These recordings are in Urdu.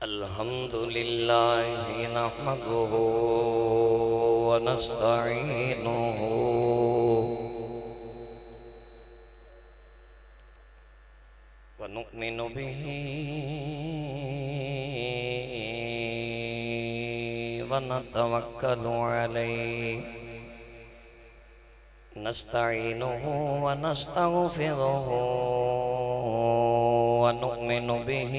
الحمد لله نحمده ونستعينه ونؤمن به ونتوكل عليه نستعينه ونستغفره ونؤمن به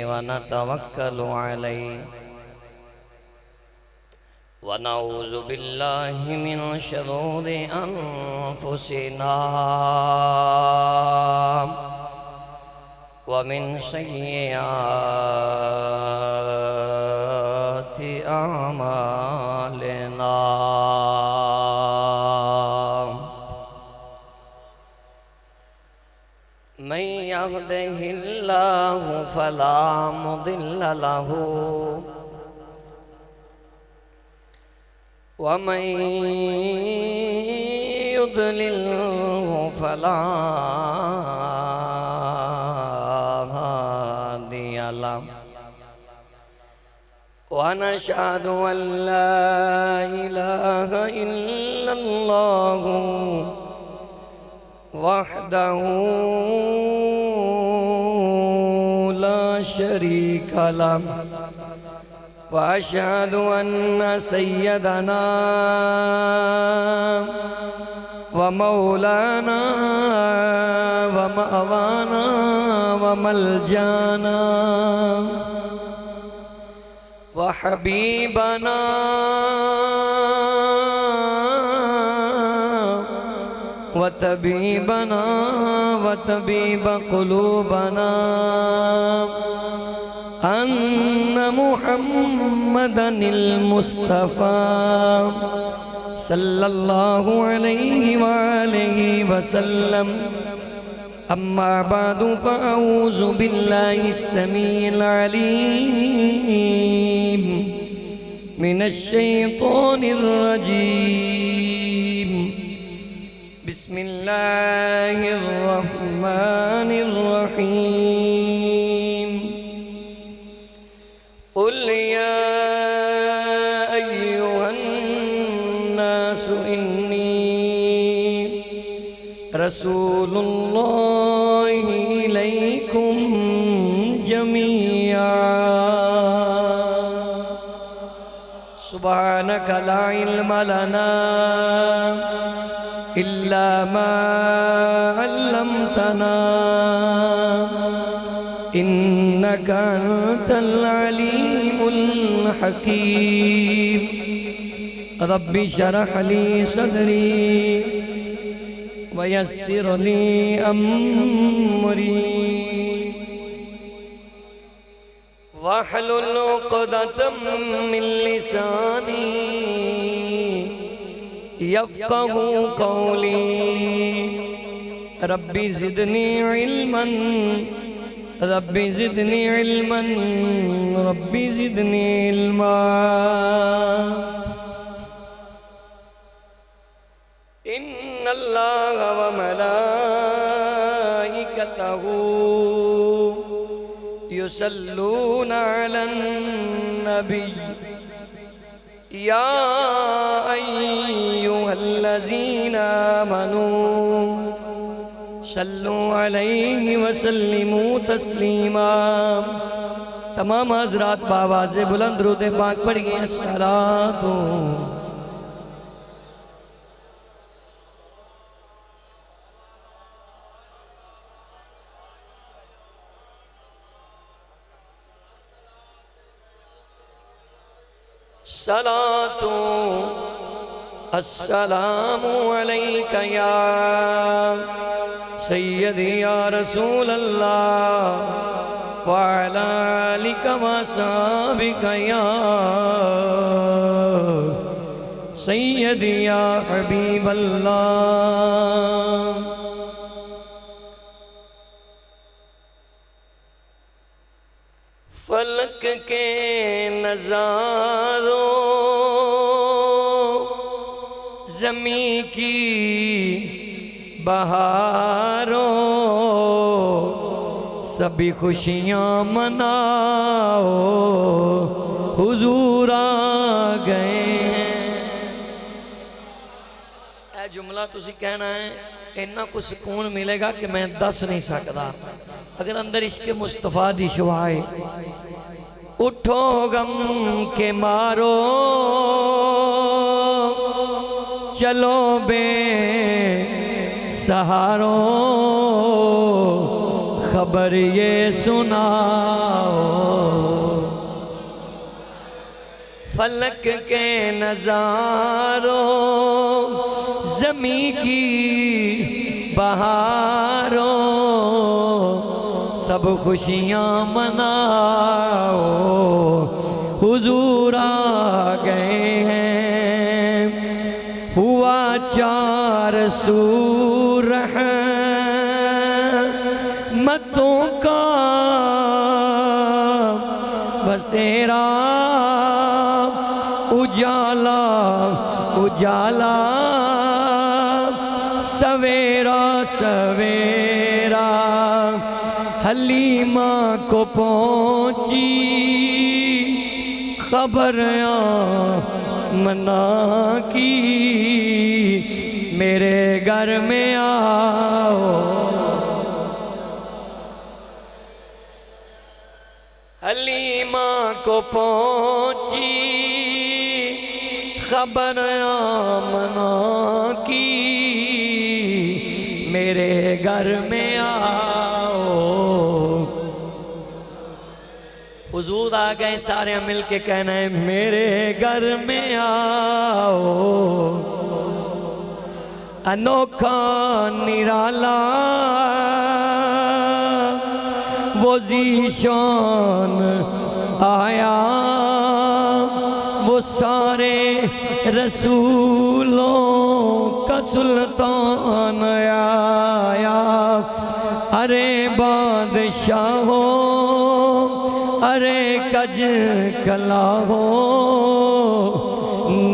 ونتوكل عليه ونعوذ بالله من شرور أنفسنا ومن سيئات أعمالنا من يهده الله فلا مضل له ومن يضلله فلا هادي له ونشهد أن لا إله إلا الله وحده لا شريك له وأشهد أن سيدنا ومولانا ومأوانا وملجانا وحبيبنا وطبيبنا وطبيب قلوبنا أن محمدًا المصطفى صلى الله عليه وآله وسلم أما بعد فأعوذ بالله السميع العليم من الشيطان الرجيم بسم الله الرحمن الرحيم قل يا أيها الناس إني رسول الله إليكم جميعا سبحانك لا علم لنا إلا ما علمتنا إنك أنت العليم الحكيم رب اشرح لي صدري ويسر لي أمري واحلل عقدة من لساني يفقه قولي رب زدني علما رب زدني علما رب زدني علما إن الله وملائكته يصلون على النبي يا أيها الذين آمنوا صلوا علیہ وسلموا تسلیما تمام حضرات بآواز بلند درود پاک پڑھئے الصلاۃ صلاۃ السلام علیک یا سیدی یا رسول اللہ وعلا آلک وصحابک یا سیدی یا حبیب اللہ فلک کے نظاروں زمین کی بہاروں سبھی خوشیاں مناؤ حضور آ گئے ہیں۔ اے جملہ تسی کہنا ہے اتنا کچھ سکون ملے گا کہ میں دس نہیں سکتا اگر اندر عشق مصطفیٰ دی شوائے۔ اٹھو غم کے مارو چلو بے سہاروں خبر یہ سناؤ فلک کے نظاروں زمین کی بہاروں سب خوشیاں مناؤ حضور آ گئے ہیں۔ ہوا چار سو رحمتوں کا بسیرا اجالا اجالا سویرا سویرا حلیمہ کو پہنچی خبر آمنہ کی میرے گھر میں آؤ۔ حلیمہ کو پہنچی خبر آمنہ کی میرے گھر میں آؤ۔ حضور آ گئے سارے مل کے کہنا ہے میرے گھر میں آؤ۔ انوکھا نرالا وہ ذیشان آیا وہ سارے رسولوں کا سلطان آیا۔ ارے بادشاہوں ارے کج کلا ہو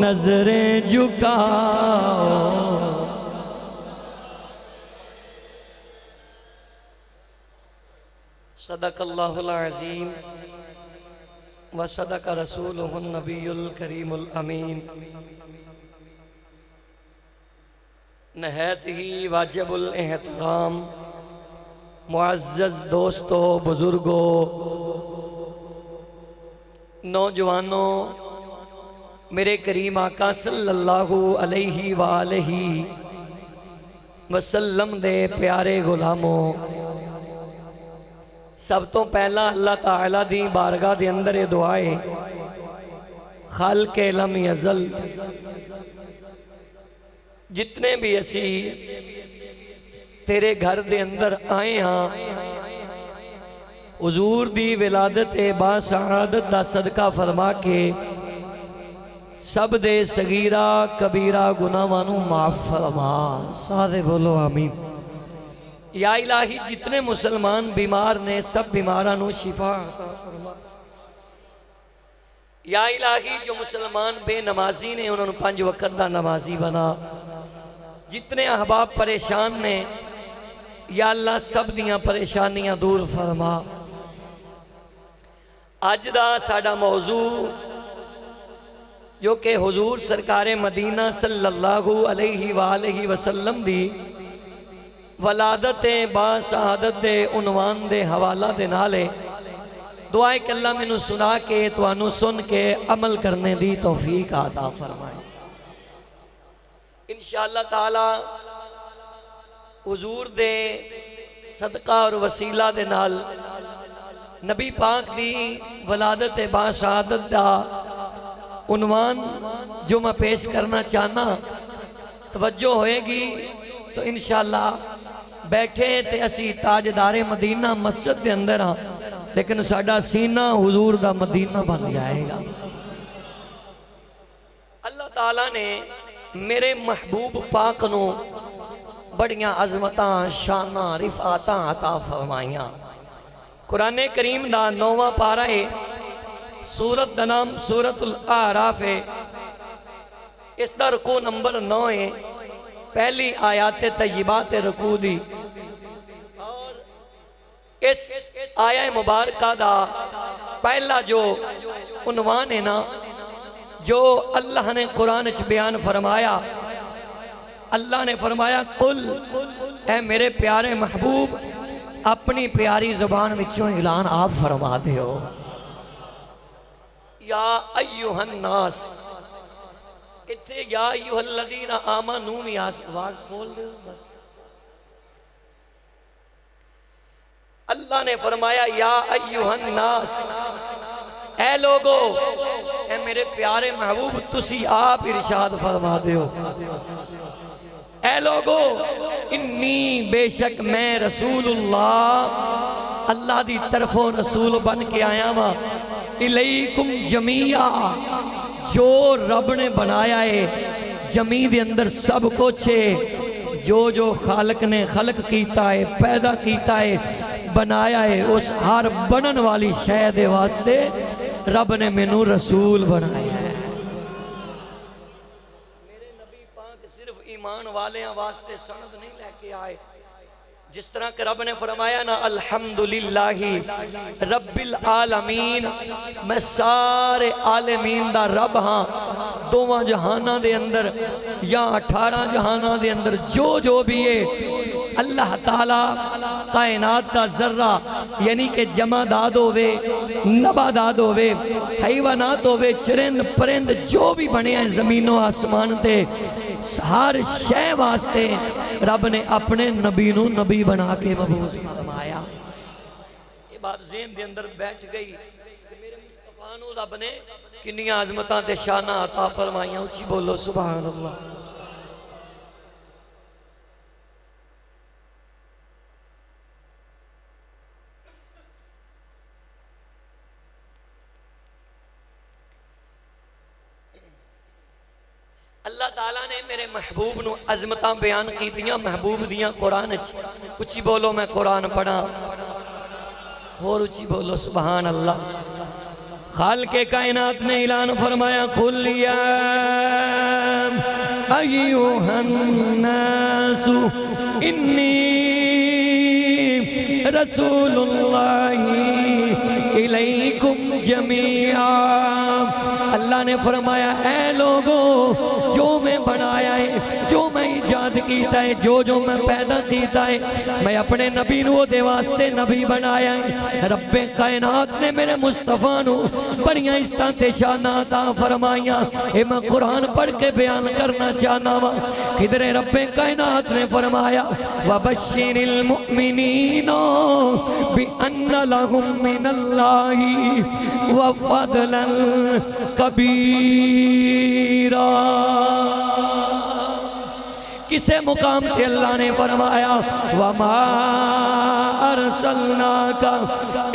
نظریں جھکاؤ۔ صدق اللہ العظیم وصدق رسولہ النبی الکریم الامین۔ نہایت ہی واجب الاحترام معزز دوستو بزرگوں نوجوانوں میرے کریم آقا صلی اللہ علیہ وآلہ وسلم دے پیارے غلاموں، سب تو پہلا اللہ تعالیٰ دی بارگاہ دے اندر دعائے خالق لم یزل جتنے بھی اسی تیرے گھر دے اندر آئے ہاں حضور دی ولادت با سعادت دا صدقہ فرما کے سب دے صغیرہ کبیرہ گناہوں معاف فرما۔ سارے بولو آمین۔ یا الہی جتنے مسلمان بیمار نے سب بیمارانوں شفا عطا فرما۔ یا الہی جو مسلمان بے نمازی نے انہوں نے 5 وقت دا نمازی بنا۔ جتنے احباب پریشان نے یا اللہ سب دیاں پریشانیاں دور فرما۔ آج دا ساڑا موضوع جو کہ حضور سرکار مدینہ صلی اللہ علیہ وآلہ وسلم دی ولادت با شہادت دے عنوان دے حوالہ دے نالے دعائے کہ اللہ میں نو سنا کے توانو سن کے عمل کرنے دی توفیق عطا فرمائے انشاءاللہ تعالی۔ حضور دے صدقہ اور وسیلہ دے نال نبی پاک دی ولادت با شہادت دا عنوان جو میں پیش کرنا چاہنا توجہ ہوئے گی تو انشاءاللہ بیٹھے تے اسی تاجدار مدینہ مسجد دے اندر ہاں لیکن ساڑا سینہ حضور دا مدینہ بن جائے گا۔ اللہ تعالیٰ نے میرے محبوب پاک نو بڑیاں عظمتاں شاناں رفعتاں عطا فرمائیاں۔ قرآن کریم دا 9واں پارہ ہے، سورت دا نام سورت الاعراف ہے، اس دا رکوع نمبر 9 ہے، پہلی آیات طیبات رکوع دی اور اس آیہ مبارکہ دا پہلا جو عنوان ہے نا جو اللہ نے قرآن چ بیان فرمایا، اللہ نے فرمایا قل اے میرے پیارے محبوب اپنی پیاری زبان وچوں اعلان آپ فرما دے ہو، یا ایوہ الناس، اتھے یا ایوہ الذین آمنوا میں آواز کھول دے بس۔ اللہ نے فرمایا یا ایوہ الناس، اے لوگو، اے میرے پیارے محبوب تسی آپ ارشاد فرما دے ہو، اے لوگو انی بے شک میں رسول اللہ دی طرفوں رسول بن کے آیا ماں، الیکم جمیعہ، جو رب نے بنایا ہے جمی دے اندر سب کچھ ہے، جو خالق نے خلق کیتا ہے، پیدا کیتا ہے، بنایا ہے، اس ہر بنن والی شے دے واسطے رب نے مینوں رسول بنایا ہے۔ میرے نبی پاک صرف ایمان والے واسطے سند نہیں لے کے آئے، جس طرح کہ رب نے فرمایا نا الحمدللہ رب العالمین، میں سارے عالمین دا رب ہاں، دوواں جہانہ دے اندر یا 18 جہانہ دے اندر جو بھی ہے اللہ تعالیٰ کائنات دا ذرہ یعنی کہ جمادات ہوئے، نبادات ہوئے، حیوانات ہوئے، چرند پرند جو بھی بنے ہیں زمین و آسمان تے، ہر شے واسطے رب نے اپنے نبی نو نبی بنا کے مبعوث فرمایا۔ یہ بات ذہن دے اندر بیٹھ گئی کہ میرے مصطفیٰ نو رب نے کنی عظمتاں تے شانہ عطا فرمائیاں، اچھی بولو سبحان اللہ۔ اللہ تعالیٰ نے میرے محبوب نو عظمتاں بیان کی دیاں محبوب دیاں قرآن اچھی، اچھی بولو میں قرآن پڑھا اور اچھی بولو سبحان اللہ۔ خالق کائنات نے اعلان فرمایا قل یا ایوہ الناس انی رسول اللہ الیکم جمیعا، اللہ نے فرمایا اے لوگو جو میں بنایا ہے، جو میں ایجاد کیتا ہے، جو میں پیدا کیتا ہے، میں اپنے نبی نو دے واسطے نبی بنایا ہے۔ رب کائنات نے میرے مصطفیٰ نو بڑیاں استانتے شانہ عطا فرمائیاں، اے میں قرآن پڑھ کے بیان کرنا چاہنا وا۔ کدھر رب کائنات نے فرمایا وَبَشِّرِ الْمُؤْمِنِينَ بِأَنَّ لَهُم مِّنَ اللَّهِ وَفَضْلًا کبیرہ، کسے مقام تھے اللہ نے فرمایا وَمَا أَرْسَلْنَاكَ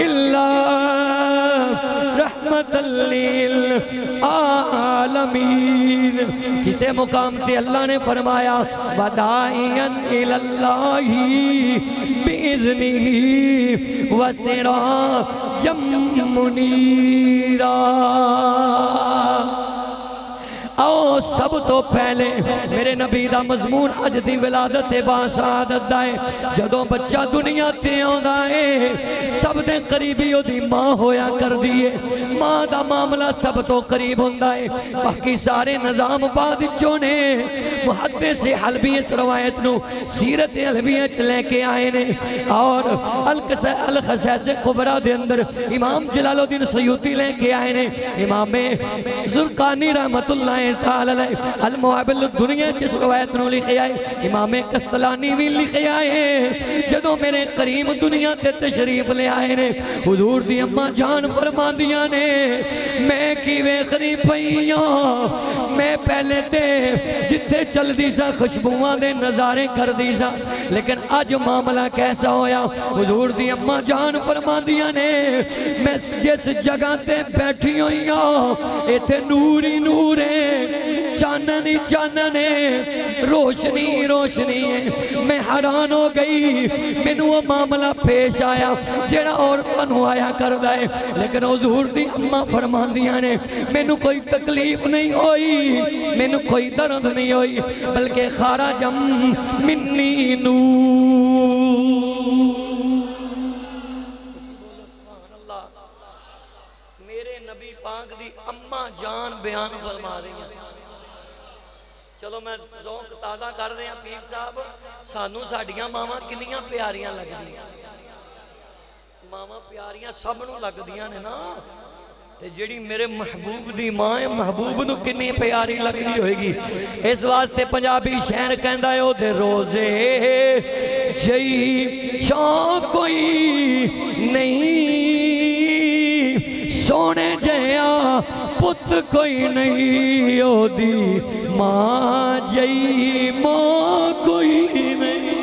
إِلَّا رَحْمَةً لِلْعَالَمِينَ، کسے مقام تھے اللہ نے فرمایا وَدَاعِيًا إِلَى اللَّهِ بِإِذْنِهِ وَسِرَاجًا مُنِيرًا۔ آؤ سب تو پہلے میرے نبی دا مضمون اج دی ولادت باسعادت دائے، جدوں بچہ دنیا تے آندا ہے سب دے قریبی او دی ماں ہویا کر دیئے، ماں دا معاملہ سب تو قریب ہوندا ہے، باقی سارے نظام بعد چونے محدث حلبی اس روایت نو سیرت حلبیہ چلے کے آئے نے، اور الخصائص کبریٰ دے اندر امام جلال الدین سیوطی لے کے آئے نے، امام زرقانی رحمت اللہ تعالی المحابل دنیا جس روایت نو لکھے آئے، امام کستلانی بھی لکھے آئے، جدوں میرے کریم دنیا تے تشریف لے آئے نے، حضور دی اماں جان فرما دیا نے میں کی ویخری پئیاں، میں پہلے تے جتھے چل دی سا خوشبوہاں دے نظارے کر دی سا، لیکن آج معاملہ کیسا ہویا، حضور دی اماں جان فرما دیا نے میں جس جگہ تے بیٹھی ہوئیاں ایتھے نوری نورے چاننی چاننے روشنی روشنی ہے، میں حیران ہو گئی، مینوں وہ معاملہ پیش آیا جڑا اور پنو آیا کر دائے، لیکن حضور دی اماں فرمان دیا نے مینوں کوئی تکلیف نہیں ہوئی، مینوں کوئی درد نہیں ہوئی، بلکہ خارجم منی نور، بیان فرما رہی ہیں. چلو میں ذوق تازہ کر رہا پیر صاحب سانو ساڈیاں ماواں کنیاں پیاریاں لگدیاں ماواں پیاریاں سب نو لگدیاں نے نا تے جیڑی میرے محبوب دی ماں ہے محبوب نو کنی پیاری لگدی ہوئے گی. اس واسطے پنجابی شعر کہندا ہے او دے روزے جئی چاں کوئی نہیں سونے جیا پت کوئی نہیں او دی ماں جئی ماں کوئی نہیں.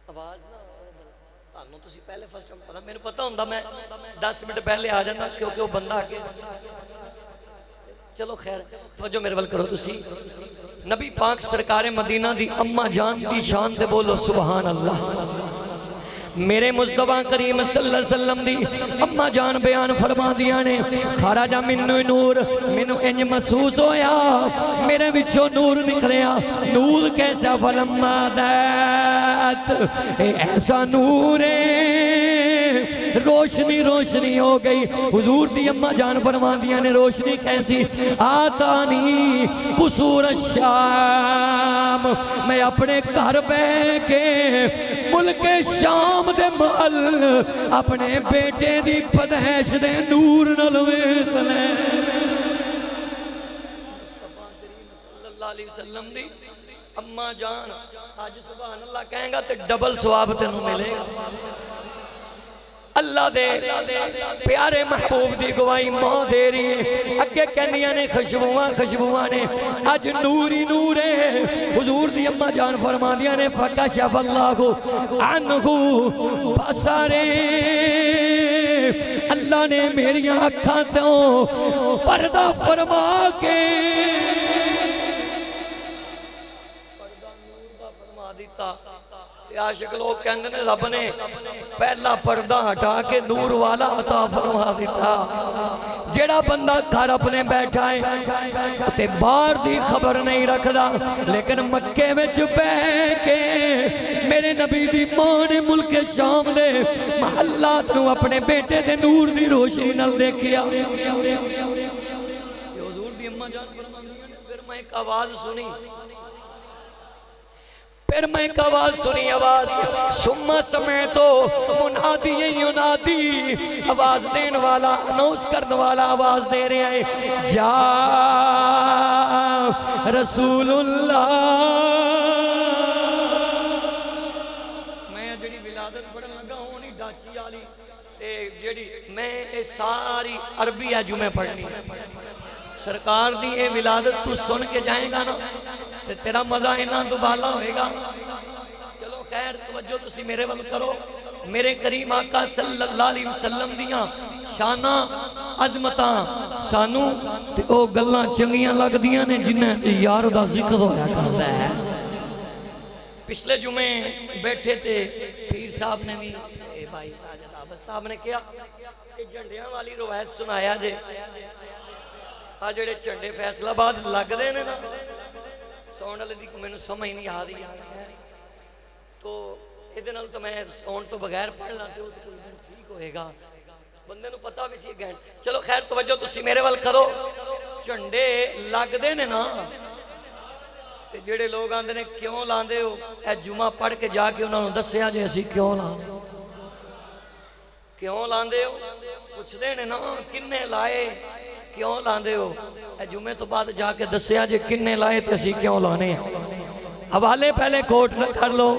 آواز نہ تانوں تسی پہلے فرسٹ ٹائم پتہ میرے پتہ ہوندا میں 10 منٹ پہلے آ جانا کیونکہ وہ بندہ آگے. چلو خیر توجہ میرے ول کرو تسی. نبی پاک سرکار مدینہ دی اماں جان دی شان تے بولو سبحان اللہ. میرے مصطفیٰ کریم صلی اللہ علیہ وسلم دی اماں جان بیان فرما دیا نے خارجہ منو نور منو انج محسوس ہویا میرے وچوں نور نکلیا. نور کیسا فلما دات ایسا نور روشنی روشنی ہو گئی. حضور دی اماں جان فرما دیا نے روشنی کیسی آتانی قصور الشام میں اپنے گھر بے کے ملک شام دے محل اپنے بیٹے دی پدہش دے نور نلویخ لے. مصطفیٰ کریم صلی اللہ علیہ وسلم دی اماں جان آج سبحان اللہ کہیں گا تے ڈبل ثواب تینوں ملے گا. اللہ دے پیارے محبوب دی گواہی ماں دے رہی ہے. اگے کہنیاں نے خشبوان نے آج نوری نور ہے. حضور دی اماں جان فرما دیا نے فکشف اللہ عنہ بصرے اللہ نے میری آنکھاں تو پردہ فرما کے پردہ نور دا فرما دیتا. عاشق لوگ کہندے نے رب نے پہلا پردہ ہٹا کے نور والا عطا فرما دیتا. جیڑا بندہ گھر اپنے بیٹھا ہے تے باہر دی خبر نہیں رکھدا لیکن مکے وچ بیٹھ کے میرے نبی دی ماں نے ملک شام دے محلات نو اپنے بیٹے دے نور دی روشنی نال دیکھیا. حضور دی اماں جان فرماندیاں نے پھر میں ایک آواز سنی آواز سمہ سمیتو منادی ینادی آواز دین والا انوس کرن والا آواز دے رہے ہیں جا رسول اللہ. میں جڑی ولادت پڑھن لگا ہوں نہیں ڈاچی آلی تے جڑی میں ساری عربی ہے جو میں پڑھنی سرکار دی اے ولادت تو سن کے جائیں گا نا تے تیرا مزہ اینا دوبالا ہوئے گا. چلو خیر توجہ تسی میرے ول کرو. میرے کریم آقا صلی اللہ علیہ وسلم دیاں شانہ عظمتاں سانو تے او گلاں چنگیاں لگ دیاں نے جنہیں تے یار دا ذکر ہویا کرتا ہے. پچھلے جمعے بیٹھے تھے پیر صاحب نے بھی بھائی ساجد آباد صاحب نے کیا کہ جھنڈیاں والی روایت سنایا جے آ جڑے جھنڈے فیصلہ آباد لگ دے نے نا سون والے دی کو میں نے سمجھ نہیں آ رہی تو ادھے نال تو میں سون تو بغیر پڑھنا تے وہ تو کوئی دن ٹھیک ہوئے گا بندے نو پتہ بھی سی گہن. چلو خیر توجہ تسی میرے ول کرو. جھنڈے لگ دے نے نا تے جڑے لوگ آندے نے کیوں لاندے ہو اے جمعہ پڑھ کے جا کے انہوں نے دسیا جے اسی کیوں لاندے ہو پوچھ دے نے نا کنے لائے کیوں لاندے ہو اے جمعے تو بعد جا کے دسیا جے کنے لائے تے اسی کیوں لانے ہیں. حوالے پہلے کوٹ کر لو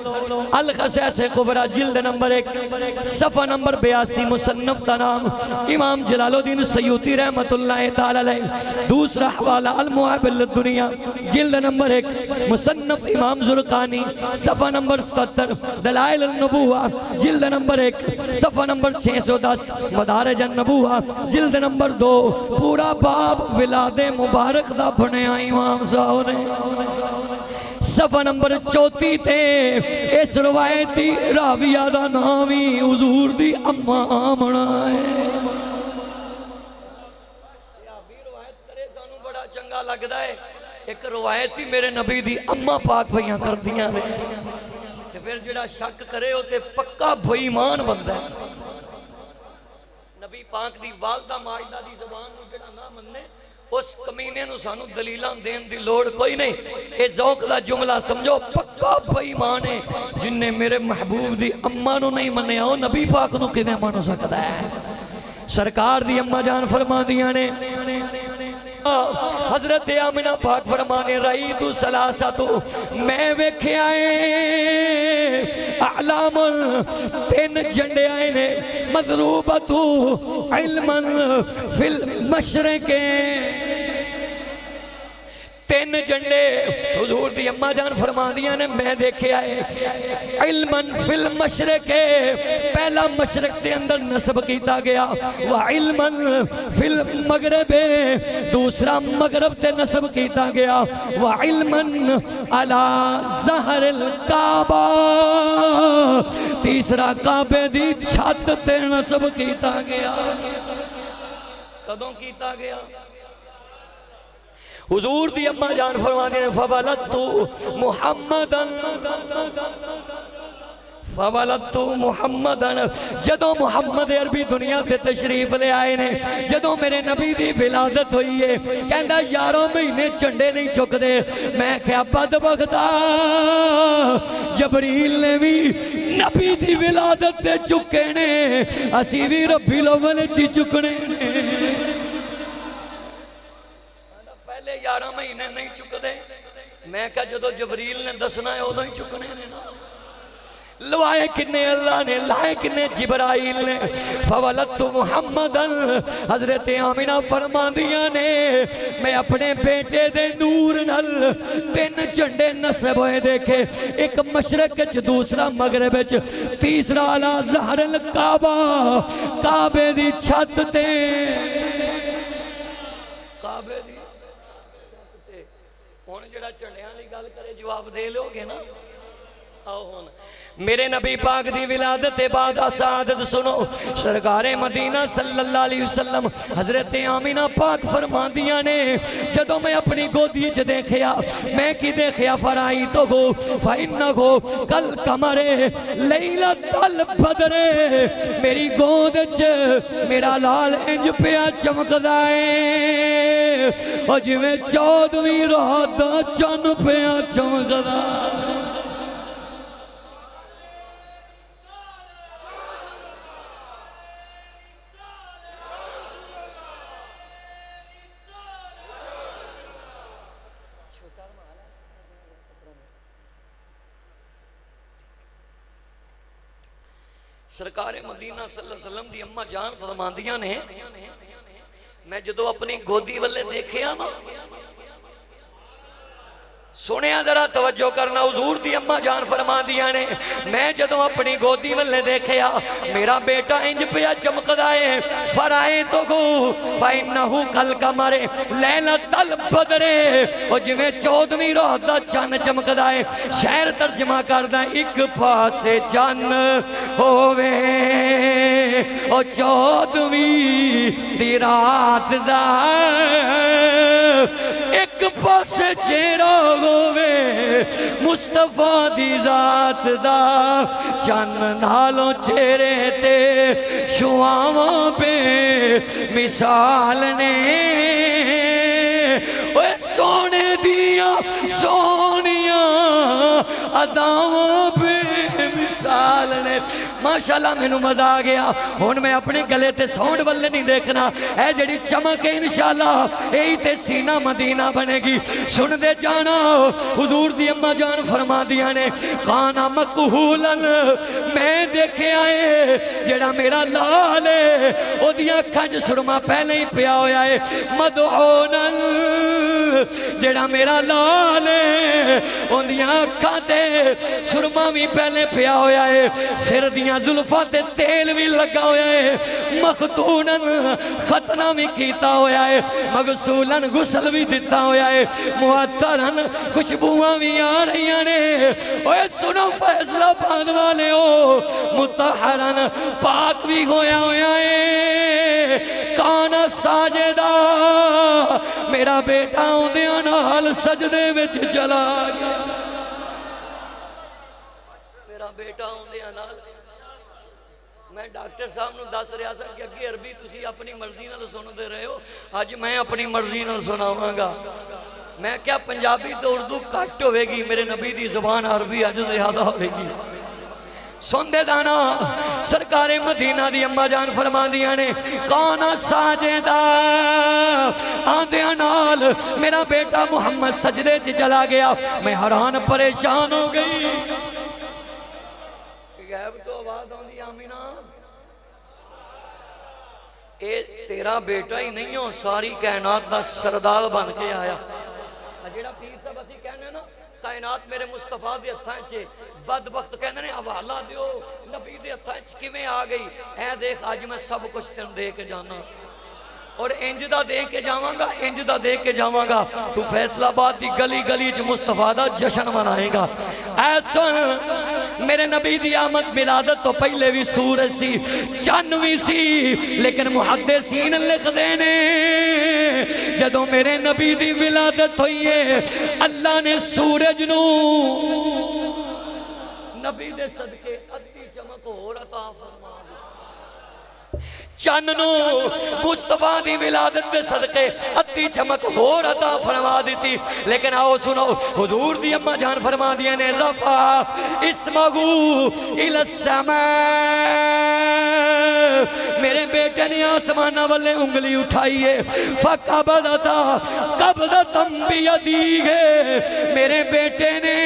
القصص کبریٰ جلد نمبر 1 صفحہ نمبر 82 مصنف کا نام امام جلال الدین سیوطی رحمت اللہ تعالی علیہ. دوسرا حوالہ المحب للدنیا جلد نمبر 1 مصنف امام زرقانی صفحہ نمبر 77 دلائل النبوہ جلد نمبر 1 صفحہ نمبر 610 مدارج النبوہ جلد نمبر 2 پورا باب ولاد مبارک دا بنیا امام صاحب نے. صفحہ نمبر 34 تے اس روایتی راویہ دا نامی حضور دی اماں آمنا ہے. صحابی روایت کرے سانو بڑا چنگا لگ دا ہے. ایک روایتی میرے نبی دی اماں پاک بھائیاں کر دیاں نے تے پھر جڑا شک کرے ہو تے پکا بھائی ایمان بندہ ہے. نبی پاک دی والدہ ماجدہ دی زبان نو جڑا نہ مننے اس کمینے نو سانو دلیلان دین دی لوڑ کوئی نہیں. اے ذوق دا جملہ سمجھو پکا بے ایمان ہے جن نے میرے محبوب دی اماں نو نہیں منیا او نبی پاک نو کیویں من سکدا ہے. سرکار دی اماں جان فرما دیاں نے حضرت آمنہ پاک فرمانے رئیت سلاساتو میں ویکھے آئے اعلام تین جنڈے آئے نے مضروبتو علما فی المشرق تین جنڈے حضور دی اماں جان فرما دیا نے میں دیکھے آئے علماً فی المشرق پہلا مشرق دے اندر نصب کیتا گیا وعلماً فی المغرب دوسرا مغرب تے نصب کیتا گیا وعلماً علی ظہر الکعبہ تیسرا کعبے دی چھت تے نصب کیتا گیا. کدوں کیتا گیا؟ حضور دی اماں جان فرمانے نے فَوَلَدْتُ مُحَمَّدًا جدوں محمد عربی دنیا تے تشریف لے آئے نے جدوں میرے نبی دی ولادت ہوئی ہے کہندہ 11 مہینے چنڈے نہیں چک دے. میں کہا بدبختہ جبریل نے بھی نبی دی ولادت تے چکے نے اسی بھی ربی الاول چی چکنے نے. 11 مہینے نہیں چک دے. میں کہا جدو جبریل نے دسنا ہے ادھو ہی چکنے نے نا. لوائے کنے اللہ نے لائے کنے جبرائیل نے. فَوَلَدْتُ مُحَمَّدًا حضرت آمنہ فرما دیا نے میں اپنے بیٹے دے نور نل تین جنڈے نصب ہوئے دیکھے ایک مشرق چ دوسرا مغرب چ تیسرا علی ظہر الکعبہ کعبے دی چھت تے کعبے دی ہون جڑا چنڈیاں لی گل کرے جواب دے لو گے نا. آؤ ہون میرے نبی پاک دی ولادت بعد سعادت سنو. سرکار مدینہ صلی اللہ علیہ وسلم حضرت آمنہ پاک فرما دیا نے جدو میں اپنی گودی چ دیکھیا میں کی دیکھیا فرائی تو گو فَإِنَّهُ كَالْقَمَرِ لَيْلَةَ الْبَدْرِ میری گود چ میرا لال انج پیا چمکدائے اور جویں 14ویں رات دا چن پیا چمکدائے. سرکار مدینہ صلی اللہ علیہ وسلم دی اماں جان فرماندیاں نے میں جدو اپنی گودی والے دیکھیا نا سنیا ذرا توجہ کرنا حضور دی اماں جان فرما دیا نے میں جدوں اپنی گودی والے دیکھیا میرا بیٹا انج پیا چمکدا ہے فرائے تو گو فَإِنَّهُ كَالْقَمَرِ لَيْلَةَ الْبَدْرِ او جویں 14ویں رات دا چن چمکدا ہے. شعر ترجمہ کردا ایک پاسے چن ہووے او 14ویں دی رات دا ایک پاسے چہرہ ہووے مصطفیٰ دی ذات دا چن نالوں چہرے تے شعاواں پہ مثال نے اوے سونے دیاں سونیاں اداواں پہ مثال نے. ماشاءاللہ میں نو مزہ آ گیا. ہون میں اپنے گلے تے سونڈ والے نہیں دیکھنا اے جڑی چمک ہے انشاءاللہ یہی تے سینہ مدینہ بنے گی. سن دے جانا حضور دی اماں جان فرما دیا نے کانا مکہولن میں دیکھے آئے جڑا میرا لال ہے او دیا کھج سرما پہلے ہی پیا ہویا ہے. مدعونن جڑا میرا لال ہے ان دیا کھاتے سرما بھی پہلے پیا ہویا ہے. سر دیاں زلفہ تے تیل بھی لگا ہویا ہے. مختونن ختنہ بھی کیتا ہویا ہے. مغسولن غسل بھی دیتا ہویا ہے. معطرن خوشبوہاں بھی آ رہی ہیں. اوے سنو فیصلہ آباد والے ہو متحرن پاک بھی ہویا ہویا ہے. کانا ساجدہ میرا بیٹا اندیاں نال سجدے وچ چلا گیا. میرا بیٹا اندیاں نال میں ڈاکٹر صاحب نو دس رہا سا کہ اگے عربی تسی اپنی مرضی نال سنتے رہے ہو، آج میں اپنی مرضی نال سناواں گا۔ میں کیا پنجابی تو اردو کٹ ہوئے گی، میرے نبی دی زبان عربی اج زیادہ ہوئے گی۔ سندے دانا سرکار مدینہ دی اماں جان فرما دیا نے کون ساجدہ آندیاں نال میرا بیٹا محمد سجدے چلا گیا، میں حیران پریشان ہو گئی۔ غیب تو آواز آندی آمینہ، اے تیرا بیٹا ہی نہیں ہو، ساری کائنات دا سردار بن کے آیا۔ جیڑا پیر صاحب اسی کہنے نا کائنات میرے مصطفیٰ دے ہتھاں چے، بدبخت کہنے نے حوالہ دیو نبی دے ہتھاں چ کیویں آ گئی۔ اے دیکھ آج میں سب کچھ تینوں دے کے جانا اور انجدہ دے کے جاواں گا، انجدہ دے کے جاواں گا، تو فیصل آباد دی گلی گلی چ مصطفیٰ دا جشن منائے گا۔ ایسا میرے نبی دی آمد ملادت تو پہلے بھی سورج سی، چن بھی سی، لیکن محدثین لکھ دینے جدوں میرے نبی دی ولادت ہوئی ہے اللہ نے سورج نو نبی دے صدقے ادھی چمک ہور عطا فرما دی، چن نو مصطفیٰ دی ولادت دے صدقے ادھی چمک ہور عطا فرما دیتی۔ لیکن آؤ سنو حضور دی اماں جان فرما دیا نے رفع اسمہو الی السماء، میرے بیٹے نے آسمانہ والے انگلی اٹھائیے، فقبضتا قبضتا بیدیہ، میرے بیٹے نے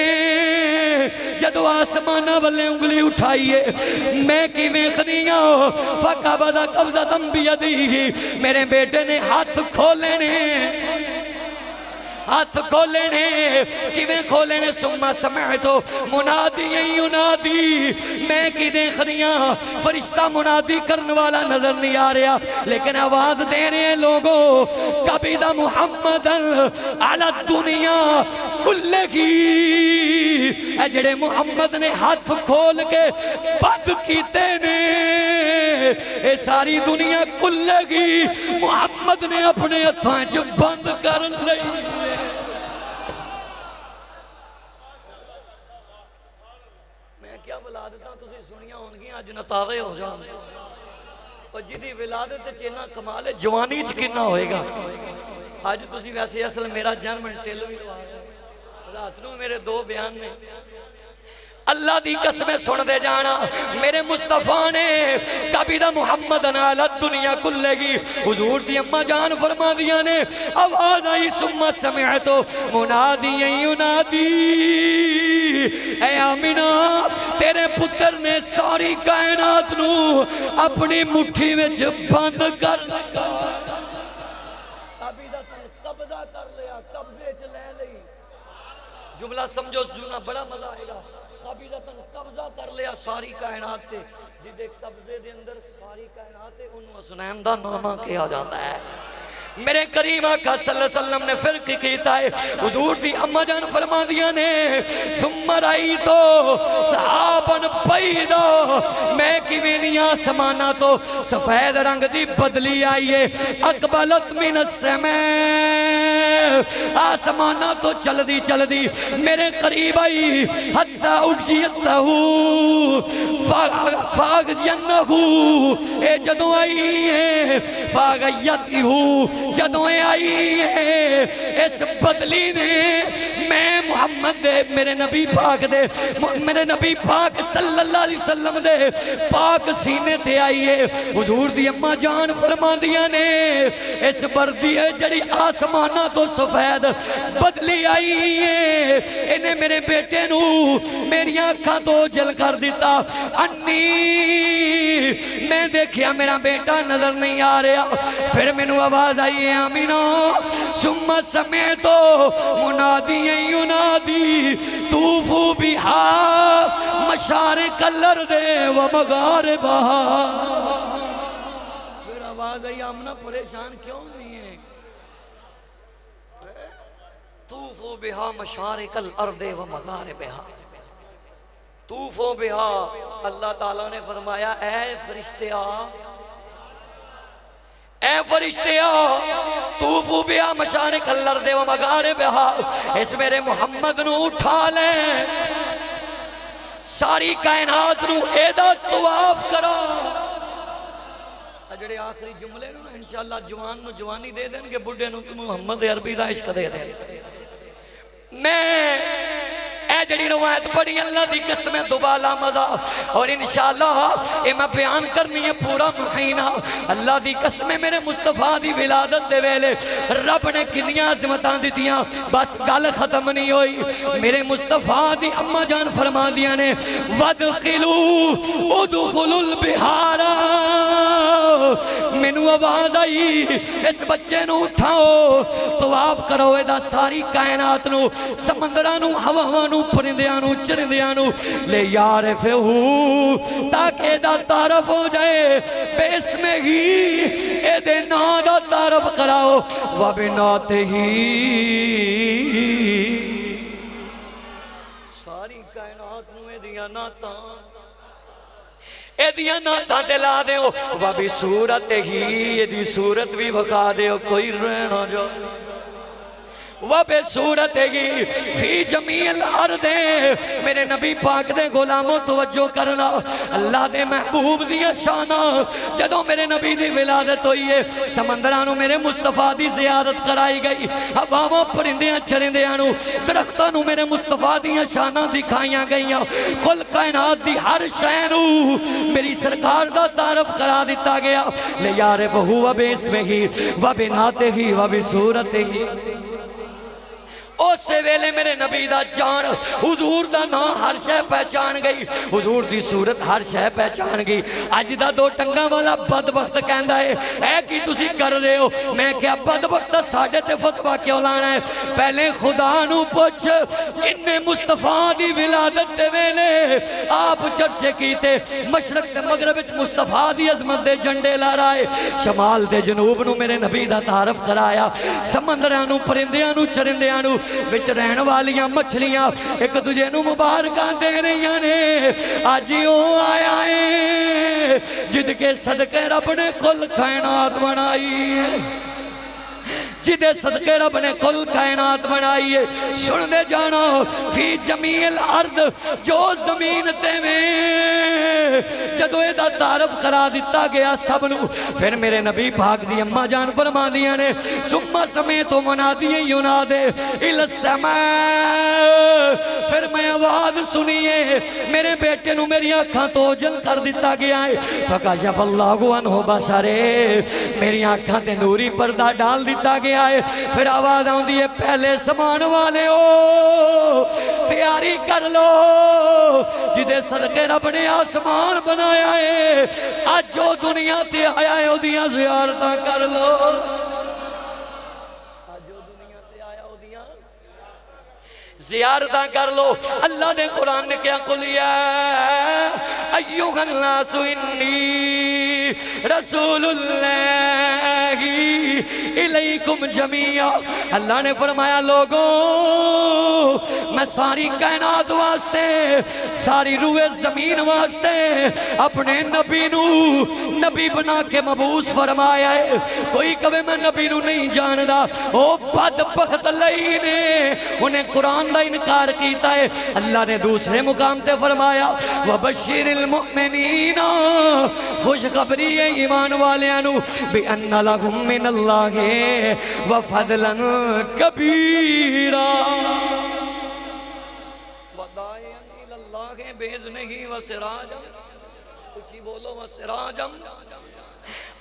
جدو آسمانہ والے انگلی اٹھائیے میں کی ویخنیاں فقبضتا قبضتا بیدیہ، میرے بیٹے نے ہاتھ کھولے نے، ہاتھ کھولے نے، کیویں کھولے نے، ثم سمعتو منادی ینادی، میں کی دیکھ رہیاں فرشتہ منادی کرنے والا نظر نہیں آ رہا، لیکن آواز دے رہے ہیں لوگوں قبض محمد علی الدنیا کلے کی، اے جڑے محمد نے ہاتھ کھول کے بند کیتے نے، اے ساری دنیا کلے کی محمد نے اپنے ہتھاں چ بند کر لئی۔ کیا ولادتاں تسی سنیاں ہونگیاں اج نتاغے ہو جان، اور جدی ولادت چینا کمال ہے جوانی چ کنا ہوئے گا۔ آج تسی ویسے اصل میرا جنم ٹیلوی رات نو میرے دو بیان نے، اللہ دی قسمیں سن دے جانا میرے مصطفیٰ نے قبض محمد علی الدنیا کلے گی، حضور دی اماں جان فرما دیا نے آواز آئی ثم سمعتو منادی ینادی، اے آمینہ تیرے پتر نے ساری کائنات نو اپنی مٹھی میں بند کر لگا، قبضہ کر لیا، قبضے چ لے لئی، جملہ سمجھو جملہ بڑا مزہ آئے گا، قبضہ کر لیا ساری کائنات تے، جدے قبضے دے اندر ساری کائنات تے انہوں حسنین دا نامہ کیا جاتا ہے۔ میرے کریم آقا صلی اللہ علیہ وسلم نے فرق کیتا ہے، حضور دی اماں جان فرما دیا نے ثم رأیتو صحاباً پیدا، میں کی وینی آسمانہ تو سفید رنگ دی بدلی آئیے، اقبلت من السماء، آسمانہ تو چل دی میرے قریب آئی حتی اگشیتہو فاغجینہو، اے جدوں آئی ہے فاغیتہو، جدوں آئی ہے اس بدلی نے میں محمد دے میرے نبی پاک دے میرے نبی پاک صلی اللہ علیہ وسلم دے پاک سینے تے آئی ہے۔ حضور دی اماں جان فرما دیا نے اس بردی ہے جڑی آسمانہ تو سفید بدلی آئی ہے، انہیں میرے بیٹے نو میری آنکھاں تو جل کر دیتا، انی میں دیکھیا میرا بیٹا نظر نہیں آ رہا، پھر میں نو آواز آئی ہے آمینہ ثم سمعتو منادی ینادی طوفو بہا مشارق الارض و مغاربہا، پھر آواز آئی آمنہ پریشان کیوں نہیں ہے، طوفو بہا مشارق الارض و مغاربہا، طوفو بہا، اللہ تعالیٰ نے فرمایا اے فرشتیاں، اے فرشتیاں طوفو بہا مشارق الارض و مغاربہا، اس میرے محمد نو اٹھا لیں، ساری کائنات نو ایدہ طواف کرا، جڑے آخری جملے نا انشاءاللہ جوان نو جوانی دے دیں گے بڑھے نو محمد عربی دا عشق دے دیں میں اے جڑی روایت پڑھی اللہ دی قسمیں دوبالا مزہ اور انشاءاللہ اے میں بیان کرنی ہے پورا مہینہ اللہ دی قسمیں میرے مصطفیٰ دی ولادت دے ویلے رب نے کنیاں عظمتاں دیتیاں بس گل ختم نہیں ہوئی میرے مصطفیٰ دی اماں جان فرما دیا نے وَدْخِلُوا اُدْخُلُوا الْبِحَارَ مینو آواز آئی اس بچے نو اٹھاؤ طواف کرو ادا ساری کائنات نو سمندرانو ہواوانو پرندیانو چرندیانو لے یارفہو تاکہ دا تعرف ہو جائے بیس میں ہی اے دے نا دا تعرف کراؤ وَبِنَاتِ ہی ساری کائنات نو اے دیا ناتا اے دیا ناتا دلا دے ہو وَبِ صورت ہی اے دی صورت بھی بکا دے ہو کوئی رہنا جو وَبِ صورت ہی فی جمیع الارض میرے نبی پاک دے غلاموں توجہ کرنا اللہ دے محبوب دیا شانہ جدوں میرے نبی دی ولادت ہوئی ہے سمندرانوں میرے مصطفیٰ دی زیارت کرائی گئی ہواوں پرندیاں چرندیاں درختانوں میرے مصطفیٰ دیا شانہ دکھائیاں گئیاں کل کائنات دی ہر شہنوں میری سرکار دا تعارف کرا دیتا گیا لے یارفہو وَبِاسْمِهِ وَبِنَاتِهِ وَبِصُورَتِهِ اس سے ویلے میرے نبی دا جان حضور دا نا ہر شے پہچان گئی حضور دی صورت ہر شے پہچان گئی اج دا دو ٹنگا والا بدبخت کہندا ہے اے کی تسی کر رہے ہو میں کیا بدبخت ساڑھے تے فتوہ کیوں لانا ہے پہلے خدا نو پوچھ انہیں مصطفیٰ دی ولادت دے ویلے آپ چرچے کیتے مشرق تے مغرب مصطفیٰ دی عظمت دے جنڈے لا رائے شمال تے جنوب نو میرے نبی دا تعارف کرایا سمندرانو پرندیانو چرندیانو بچ رہن والیاں مچھلیاں ایک تجھے نو مبارکاں دے رہیاں نے آجیوں آیا ہے جد کے صدقے رب نے کل کائنات بنائی ہے جدے صدقے رب نے کل کائنات بنائی ہے سن دے جانا فی جمیع الارض جو زمین تے میں جدو ایدہ تعارف کرا دیتا گیا سب نو پھر میرے نبی پاک دی اماں جان فرما دیا نے سمہ سمیتو منادی ینادے السماء پھر میں آواز سنیے میرے بیٹے نو میری آنکھاں تو جل کر دیتا گیا ہے فکشف اللہ عنہ بصرے میری آنکھاں تے نوری پردہ ڈال دیتا گیا ہے پھر آواز آن دیئے پہلے سمان والے ہو تیاری کر لو جدے صدقے رب نے آسمان بنایا ہے آج جو دنیا تے آیا ہے دیاں زیارتاں کر لو زیارتاں کر لو اللہ نے قرآن نے کیا قلیا ایوہ الناس انی رسول اللہ الیکم جمیعہ اللہ نے فرمایا لوگوں میں ساری کائنات واسطے ساری روح زمین واسطے اپنے نبی نو نبی بنا کے مبعوث فرمایا ہے کوئی کبھی میں نبی نو نہیں جاندہ او بدبخت لئینے انہیں قرآن دا انکار کیتا ہے اللہ نے دوسرے مقام تے فرمایا وَبَشِّرِ الْمُؤْمِنِينَ خوش خبری ہے ایمان والیانو بِأَنَّ لَهُم مِّنَ اللَّهِ وَفَضْلًا كَبِيرًا وَدَائِعًا إِلَى اللَّهِ بِإِذْنِهِ وَسِرَاجًا کچھ ہی بولو وَسِرَاجًا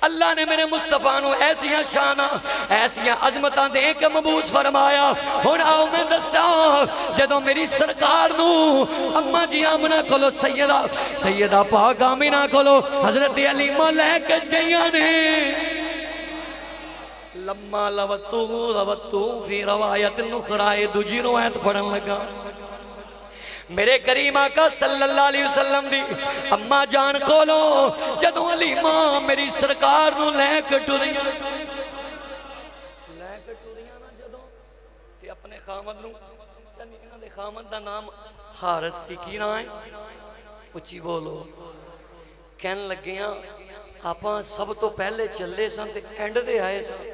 اللہ نے میرے مصطفیٰ نو ایسیاں شانہ ایسیاں عظمتاں دے کے مبعوث فرمایا ہن آؤ میں دسا جدوں میری سرکار نو اماں جی آمنہ کھولو سیدہ پاک آمنہ کھولو حضرت علیمہ لے کے گئیاں نے لما لوتو فی روایت نخرائے دوجی روایت پڑھن لگا میرے کریم آقا صلی اللہ علیہ وسلم دی اماں جان کولو جدوں علیمہ میری سرکار نو لے کے ٹریاں نا جدوں تے اپنے خامد نو یعنی انہاں دے خامد دا نام حارث سی کی نہ ہے اچھی بولو کہن لگیاں آپاں سب تو پہلے چلے سن تے اینڈ دے آئے سن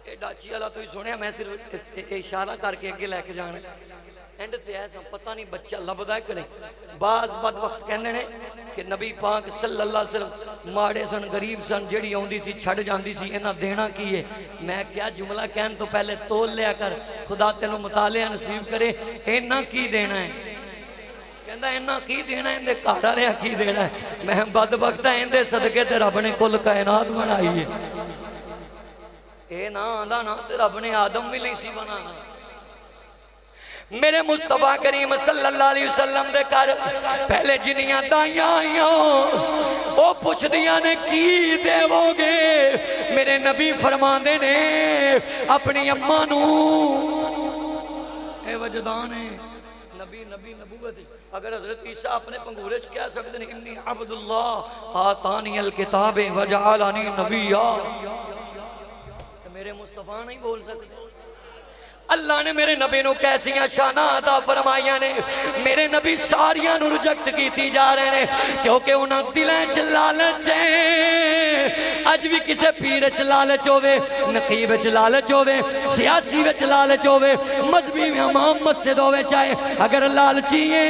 اے ڈاچی والا تو ہی سنیا میں صرف اشارہ کر کے اگے لے کے جانا اینڈ تے ایسا پتہ نہیں بچہ لبدا ہے کہ نہیں. بعض بد وقت کہندے نے کہ نبی پاک صلی اللہ علیہ وسلم ماڑے سن غریب سن جڑی آوندی سی چھڑ جاندی سی انہاں دینا کی ہے. میں کیا جملہ کہن تو پہلے تول لیا کر خدا تینوں مطالعہ نصیب کرے. انہاں کی دینا ہے کہندا انہاں کی دینا ہے اندے گھر والےاں کی دینا ہے. میں بد وقت ہے اندے صدقے تے رب نے کل کائنات بنائی ہے. اے نا آندا نا تے رب نے آدم بھی نہیں سی بنانا. میرے مصطفیٰ کریم صلی اللہ علیہ وسلم دے کر پہلے جنیاں دائیاں آئیاں وہ پوچھ دیا نے کی دیو گے. میرے نبی فرماندے نے اپنی اماں نو اے وجدان ہے نبی نبی نبوت. اگر حضرت عیسیٰ اپنے پنگورے کہہ سکتے ہیں انی عبداللہ آتانی الکتاب وجعلانی نبیہ، میرے مصطفیٰ نہیں بول سکتے. اللہ نے میرے نبی نو کیسیاں شانہ عطا فرمائیاں نے. میرے نبی ساریاں نو رجیکٹ کیتی جا رہے ہیں کیونکہ انہاں دلیں چ لالچ ہے. اج بھی کسے پیر چ لالچ ہوے، نقیب چ لالچ ہوے، سیاسی وچ لالچ ہوے، مذہبی امام مسجد ہوے چاہے، اگر لالچی ہے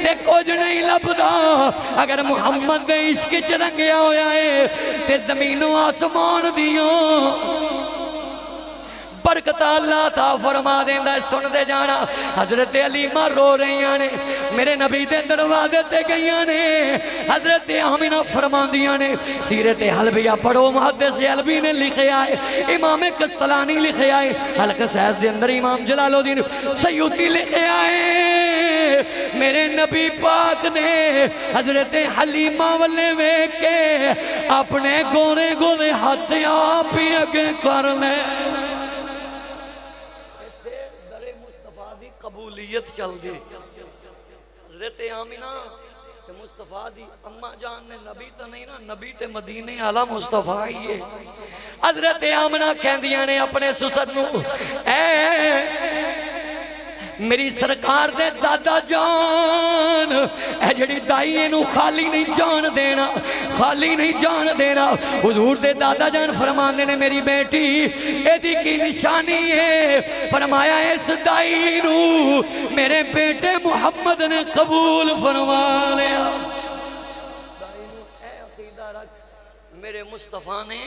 تے کچھ نہیں لبدا. اگر محمد دے عشق چ رنگیا ہویا ہے تے زمین و آسمان دیاں برکت اللہ تا فرما دیندہ ہے. سن دے جانا حضرت علیمہ رو رہیاں نے میرے نبی دے دروازے تے گئیاں نے. حضرت آمینہ فرماندیاں نے سیرت حلبیہ پڑھو محدث حلبی نے لکھے آئے، امام قسطلانی لکھے آئے، حلقہ سیز دے اندر امام جلال الدین سیوطی لکھے آئے. میرے نبی پاک نے حضرت حلیمہ والے وے کے اپنے گورے گورے ہاتھ آپ ہی اگے کر لے. قبولیت چل دی. حضرت آمینہ تے مصطفیٰ دی اماں جان نے نبی تا نہیں نا، نبی تے مدینے آلہ مصطفیٰ ہی ہے. حضرت آمینہ کہندیاں نے اپنے سسر نو اے میری سرکار دے دادا جان اے جڑی دائی انو خالی نہیں جان دینا، خالی نہیں جان دینا. حضور دے دادا جان فرمانے نے میری بیٹی اے دی کی نشانی ہے. فرمایا اس دائی نو میرے بیٹے محمد نے قبول فرما لیا. دائی نو اے عقیدہ رکھ میرے مصطفیٰ نے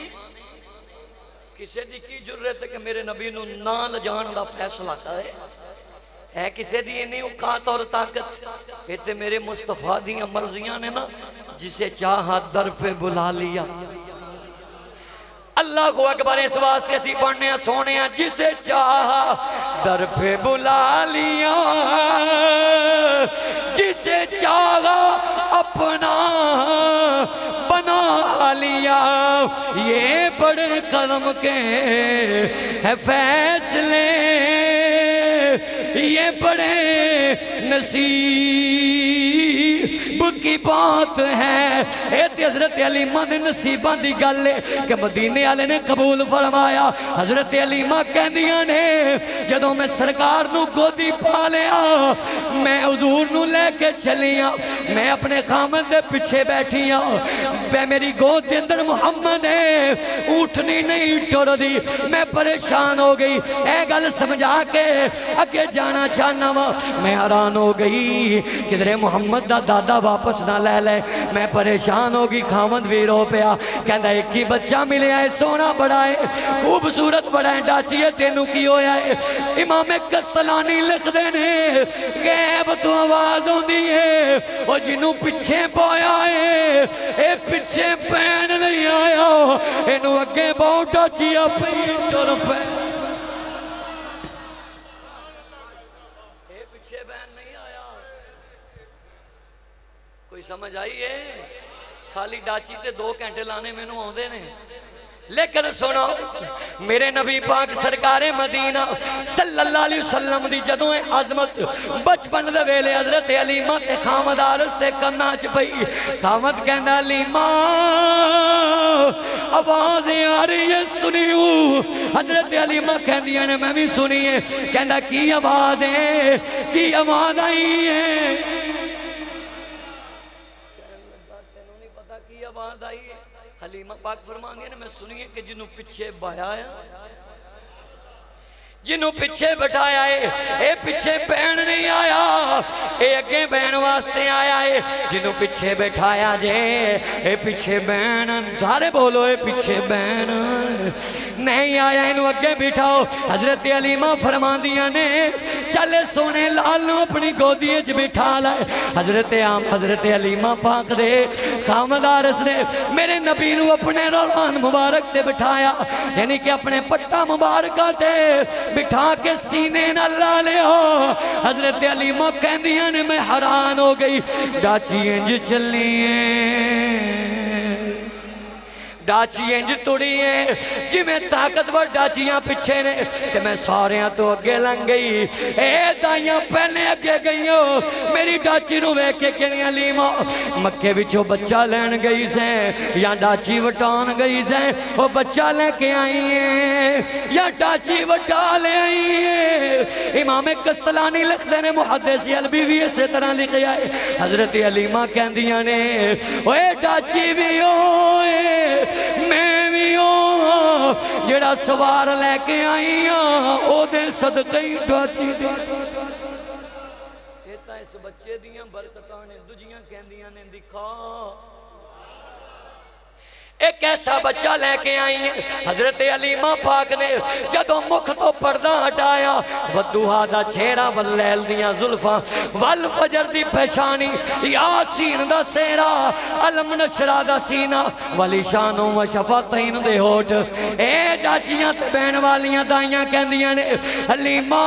کسے دی کی جرت ہے کہ میرے نبی نو نال جان دا فیصلہ کرے. ہے کسے دی نہیں اوقات اور طاقت. کہتے میرے مصطفیٰ دیاں مرضیاں نے نا جسے چاہا در پہ بلا لیا. اللہ کو اکبر. اس واسطے اسی پڑھنے سونے جسے چاہا در پہ بلا لیا، جسے چاہا اپنا بنا لیا. یہ بڑے کرم کے ہے فیصلے، یہ بڑے نصیب کی بات ہے. ایت حضرت علیمہ دے نصیبہ دی گل ہے کہ مدینے والے نے قبول فرمایا. حضرت علیمہ کہندیاں نے جدوں میں سرکار نو گودی پا لیا، میں حضور نو لے کے چلیاں، میں اپنے خامن دے پیچھے بیٹھیاں، میں میری گود دے اندر محمد ہے، اٹھنی نہیں ٹر دی. میں پریشان ہو گئی. اے گل سمجھا کے اگے جانا چاہنا وا. میں حیران ہو گئی کدھرے محمد دا دادا واپس نہ لے لے. میں پریشان ہو گئی. خامد بھی رو پیا، کہندا ایک ہی بچہ ملے ہے، سونا بڑا ہے، خوبصورت بڑا ہے، ڈاچیے تینوں کی ہویا ہے. امام قسطلانی لکھ دینے غیب تو آواز ہوندی ہے وہ جنوں پچھے پایا ہے اے پچھے پین نہیں آیا، انہوں اگے بہت ڈاچیا پین ٹر پہ. کوئی سمجھ آئی ہے؟ خالی ڈاچی تے 2 گھنٹے لانے میں نو آندے نے. لیکن سنو میرے نبی پاک سرکار مدینہ صلی اللہ علیہ وسلم دی جدوں عظمت بچپن دے ویلے حضرت علیمہ تے خامد آرس تے کنا چ پئی. خامد کہندا علیمہ آوازیں آ رہی ہے سنیو. حضرت علیمہ کہندیاں نے میں بھی سنی ہے. کہندا کی آواز ہے، کی آواز آئی ہے؟ کی آواز آئی ہے؟ حلیمہ پاک فرماندی ہے میں سنیے کہ جنہوں پیچھے بایا ہے جنہوں پیچھے بٹھایا ہے اے پیچھے بین نہیں آیا اے اگے بین واسطے آیا ہے جنہوں پیچھے بٹھایا جے اے پیچھے بین سارے بولو اے پیچھے بین نہیں آیا انہوں اگے بٹھاؤ حضرت علیمہ فرماندیاں نے چلے سونے لالوں اپنی گودیج بٹھا لائے حضرت علیمہ پاک دے خامدارس نے میرے نبی نو اپنے روان مبارک تے بٹھایا یعنی کہ اپنے پٹا مبارکہ تے بٹھا کے سینے نہ لا لے ہو حضرت علیمہ کہندیاں نے میں حیران ہو گئی ڈاچی انج چلنی ہے ڈاچی انج توڑی ہے جی میں طاقتور ڈاچیاں پچھے نے کہ میں ساریاں تو اگے لنگ گئی اے دائیاں پہلے اگے گئی ہو میری ڈاچی نو وے کے کنی علیمہ مکے بچو بچہ لین گئی سے یا ڈاچی وٹان گئی سے وہ بچہ لے کے آئی ہیں یا ڈاچی وٹا لے آئی ہیں امام قسطلانی لکھ دینے محدثی علبی بھی اسے طرح لکھے آئے حضرت علیمہ کہندیاں نے اے ڈاچی بھی ہوئے میں بھی ہوں جڑا سوار لے کے آئی ہوں او دے صدقی ڈاچی کہتا ہے اس بچے دیاں برکتانے دجیاں کہندیاں نے دکھا ایک ایسا بچہ لے کے آئی ہیں حضرت علیمہ پاک نے جدو مکھ تو پردہ ہٹایا ودوہا دا چھیڑا واللیل دیاں ظلفاں والفجر دی پیشانی یاسین دا سیرا علم نشرہ دا سینہ والیشانوں و شفاتین دے ہوٹ اے ڈاچیاں تے بین والیاں دائیاں کہندیاں نے علیمہ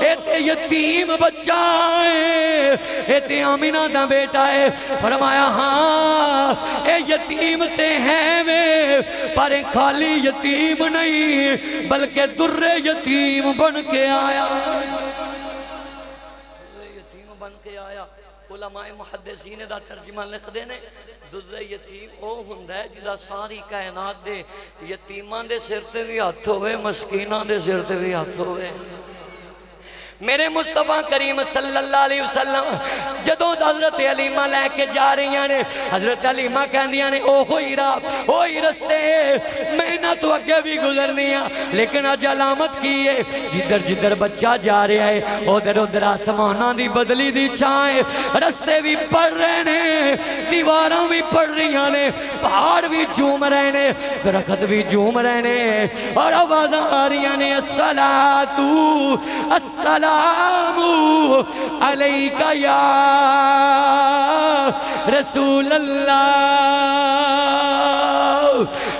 اے تے یتیم بچہ ہے اے تے آمینہ دا بیٹا ہے فرمایا ہاں اے یتیم تے ہیں وے پر خالی یتیم نہیں بلکہ در یتیم بن کے آیا یتیم بن کے آیا علماء محدثین دا ترجمہ لکھ دینے در یتیم او ہندہ ہے جدا ساری کائنات دے یتیمان دے سرتے بھی ہاتھ ہوئے مسکینان دے سرتے بھی ہاتھ ہوئے میرے مصطفیٰ کریم صلی اللہ علیہ وسلم جدو حضرت علیمہ لے کے جا رہی ہیں حضرت علیمہ کہندیاں نے اوہی رستے میں نہ تو اگے بھی گزرنی ہے لیکن آج علامت کی ہے جدر بچہ جا رہا ہے ادھر آسمانہ دی بدلی دی چھائیں رستے بھی پڑھ رہے نے دیواراں بھی پڑھ رہی ہیں پہاڑ بھی جھوم رہے نے درخت بھی جھوم رہے نے اور آواز آ رہی ہیں السلام علیکہ یا رسول اللہ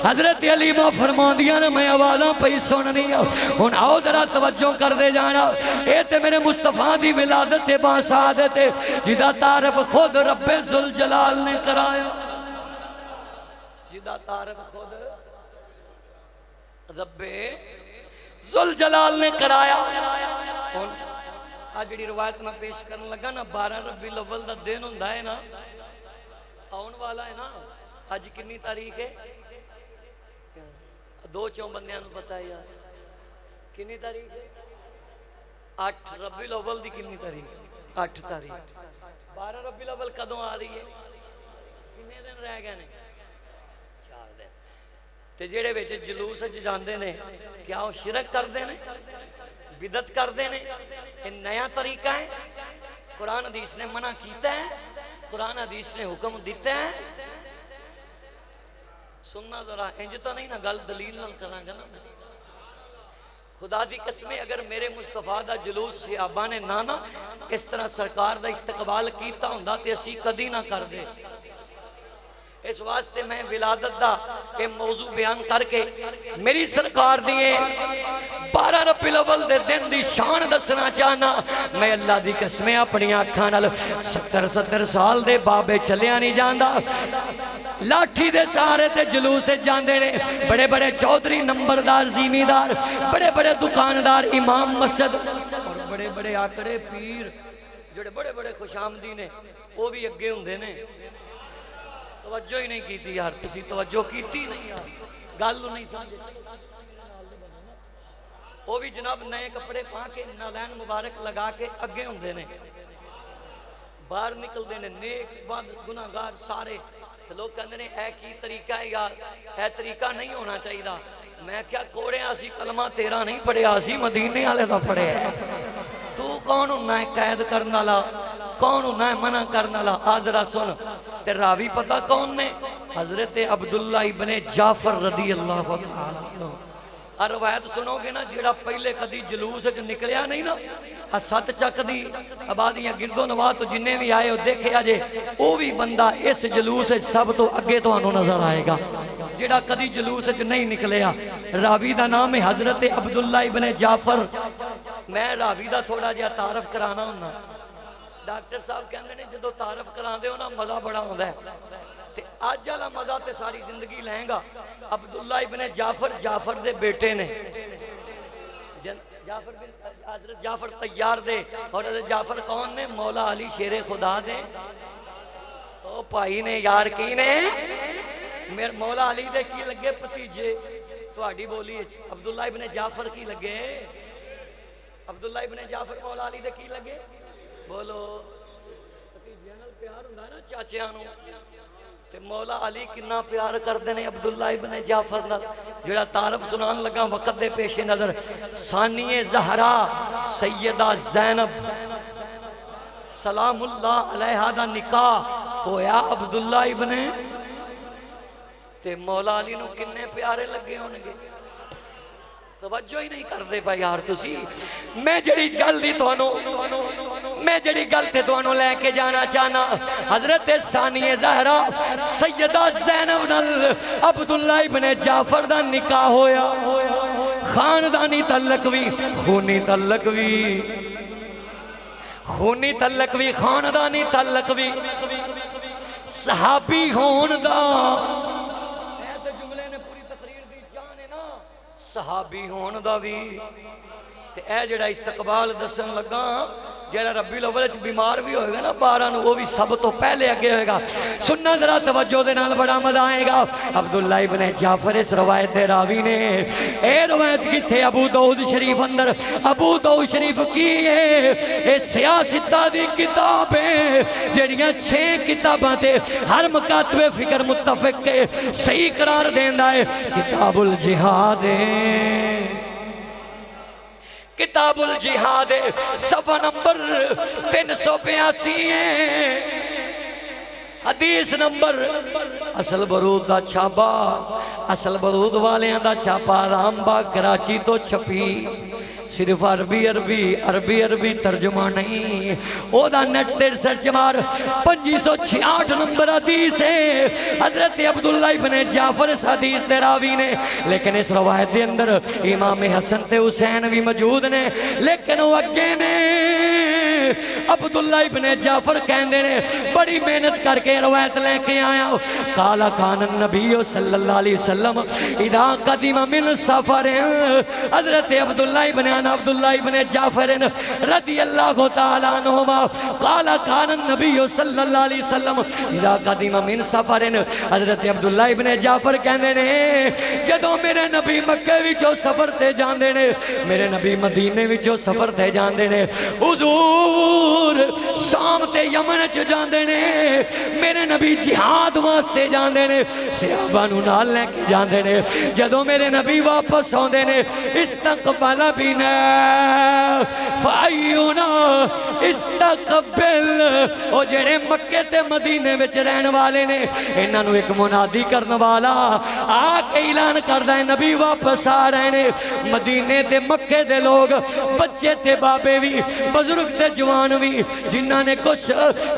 حضرت علیمہ فرمان دیا نا میں آوازاں پہی سننی ہوں آؤ ذرا توجہ کر دے جانا اے تے میرے مصطفیٰ دی ولادت با سعادت جدا تعارف خود رب ذوالجلال نے کرایا جدا تعارف خود رب ذوالجلال نے کرایا آج جڑی روایت میں پیش کرنے لگا نا 12 ربیع الاول دا دن ہوندا ہے نا آن والا ہے نا آج کنی تاریخ ہے دو چون بندیاں نو پتہ ہے یار کنی تاریخ ہے 8 ربیع الاول دی کنی تاریخ 8 تاریخ 12 ربیع الاول کدوں آ رہی ہے کنے دن رہ گئے نے 4 دن تے جڑے وچ جلوس وچ جاندے نے کیا وہ شرک کردے نے بدعت کردے نے یہ نیا طریقہ ہے قرآن حدیث نے منع کیتا ہے قرآن حدیث نے حکم دیتا ہے سننا ذرا انجتا نہیں نا گل دلیل نہ کرنا نا خدا دی قسمیں اگر میرے مصطفیٰ دا جلوس صحابہ نے نانا اس طرح سرکار دا استقبال کیتا ہوندا تے اسی کدی نہ کر دے اس واسطے میں ولادت دا یہ موضوع بیان کر کے میری سرکار دیئے 12 ربیع الاول دے دن دی شان دسنا چاہنا میں اللہ دی قسمیں اپنی آنکھاں نال 70 سال دے بابے چلیا نہیں جاندا لاٹھی دے سارے تے جلوس جاندے نے بڑے بڑے چودھری نمبردار زمیندار بڑے بڑے دکاندار امام مسجد اور بڑے بڑے آکڑے پیر جڑے بڑے بڑے خوش آمدی نے وہ بھی اگے ہوندے نے توجہ ہی نہیں کیتی یار تسی توجہ کیتی نہیں یار گالو نہیں سمجھے وہ بھی جناب نئے کپڑے پا کے نالین مبارک لگا کے اگے ہوندے نے باہر نکل دینے نیک بد گناہگار سارے تو لوگ کہندے نے اے کی طریقہ ہے یار اے طریقہ نہیں ہونا چاہیے میں کیا کوڑیاں سی کلمہ تیرا نہیں پڑھیا سی مدینے والے دا پڑھیا ہے تو کون ہونا ہے قید کرنا لا کون ہونا ہے منع کرنا لا آذرہ سن تے راوی پتہ کون نے حضرت عبداللہ ابن جعفر رضی اللہ تعالیٰ اور روایت سنو گے نا جیڑا پہلے کدی جلوس جو نکلیا نہیں نا سات چک دی آبادیاں گردو نواہ تو جنہیں بھی آئے ہو دیکھے آجے وہ بھی بندہ اس جلوس سب تو اگے تو انہوں نظر آئے گا جیڑا کدی جلوس جو نہیں نکلیا راوی دا نام ہے حضرت عبداللہ ابن جعفر میں راوی دا تھوڑا جہا تعارف کرانا ہونا ڈاکٹر صاحب کہندے نے جدو تعارف کران دے ہونا مزہ بڑا ہوندہ ہے تے آج جالا مزہ تے ساری زندگی لہیں گا عبداللہ ابن جعفر دے بیٹے نے حضرت جعفر تیار دے اور حضرت جعفر کون نے مولا علی شیر خدا دے او پائی نے یار کی نے مولا علی دے کی لگے پتیجے تو آڈی بولی عبداللہ ابن جعفر کی لگے عبداللہ ابن جعفر مولا علی دے کی لگے بولو پتیجیاں نال پیار ہوندا نا چاچیاں نوں تے مولا علی کنا پیار کردے نے عبداللہ ابن جعفر نال جڑا تعارف سنان لگا وقت دے پیش نظر ثانی زہرا سیدہ زینب سلام اللہ علیہ دا نکاح ہویا عبداللہ ابن تے مولا علی نو کنے پیارے لگے ہونگے توجہ ہی نہیں کر دے بھائی یار تسی میں جڑی گل دی تو انہوں لے کے جانا چاہنا حضرت ثانی زہرا سیدہ زینب نال عبداللہ ابن جعفر دا نکاح ہویا خاندانی تعلق بھی خونی تعلق بھی خاندانی تعلق بھی صحابی ہون دا صحابی ہون دا بھی تے اے جڑا استقبال دسن لگا جڑا ربی الاول وچ بیمار بھی ہوئے گا نا 12 نو وہ بھی سب تو پہلے اگے ہوئے گا سننا ذرا توجہ دے نال بڑا مزہ آئے گا عبداللہ ابن جعفر اس روایت دے راوی نے اے روایت کی تھے ابو داؤد شریف اندر ابو داؤد شریف کی اے سیاستہ دی کتابیں جڑیاں 6 کتاباں تے ہر مکاتب فکر متفق کے صحیح قرار دیندہ ہے کتاب الجہاد کتاب الجہاد صفحہ نمبر 382 حدیث نمبر اصل برود دا چھاپا اصل برود والیاں دا چھاپا رام باغ کراچی تو چھپی صرف عربی ترجمہ نہیں او دا نیٹ تیر سرچ مار 566 نمبر حدیث ہے حضرت عبداللہ ابن جعفر اس حدیث دے راوی نے لیکن اس روایت دے اندر امام حسن تے حسین بھی موجود نے لیکن وہ اگے نے عبداللہ ابن جعفر کہندے نے بڑی محنت کر کے روایت لے کے آیا قالا کان النبی صلی اللہ علیہ وسلم اذا قدم من سفر حضرت عبداللہ ابن جعفر رضی اللہ تعالیٰ عنہما قالا کان النبی صلی اللہ علیہ وسلم اذا قدم من سفر حضرت عبداللہ ابن جعفر کہندے نے جدوں میرے نبی مکہ وچوں سفر تے جاندے نے میرے نبی مدینے وچوں سفر تے جاندے نے حضور شام تے یمن چ جاندے نے میرے نبی جہاد واسطے جاندے نے صحابہ نو نال لے کے جاندے نے جدوں میرے نبی واپس آندے نے استقبل بنا فایونا استقبل او جڑے مکے تے مدینے وچ رہن والے نے انہاں نو ایک منادی کرن والا آ کے اعلان کردا ہے نبی واپس آ رہے نے مدینے تے مکے دے لوگ بچے تے بابے بھی بزرگ تے جوان بھی جنہاں نے کچھ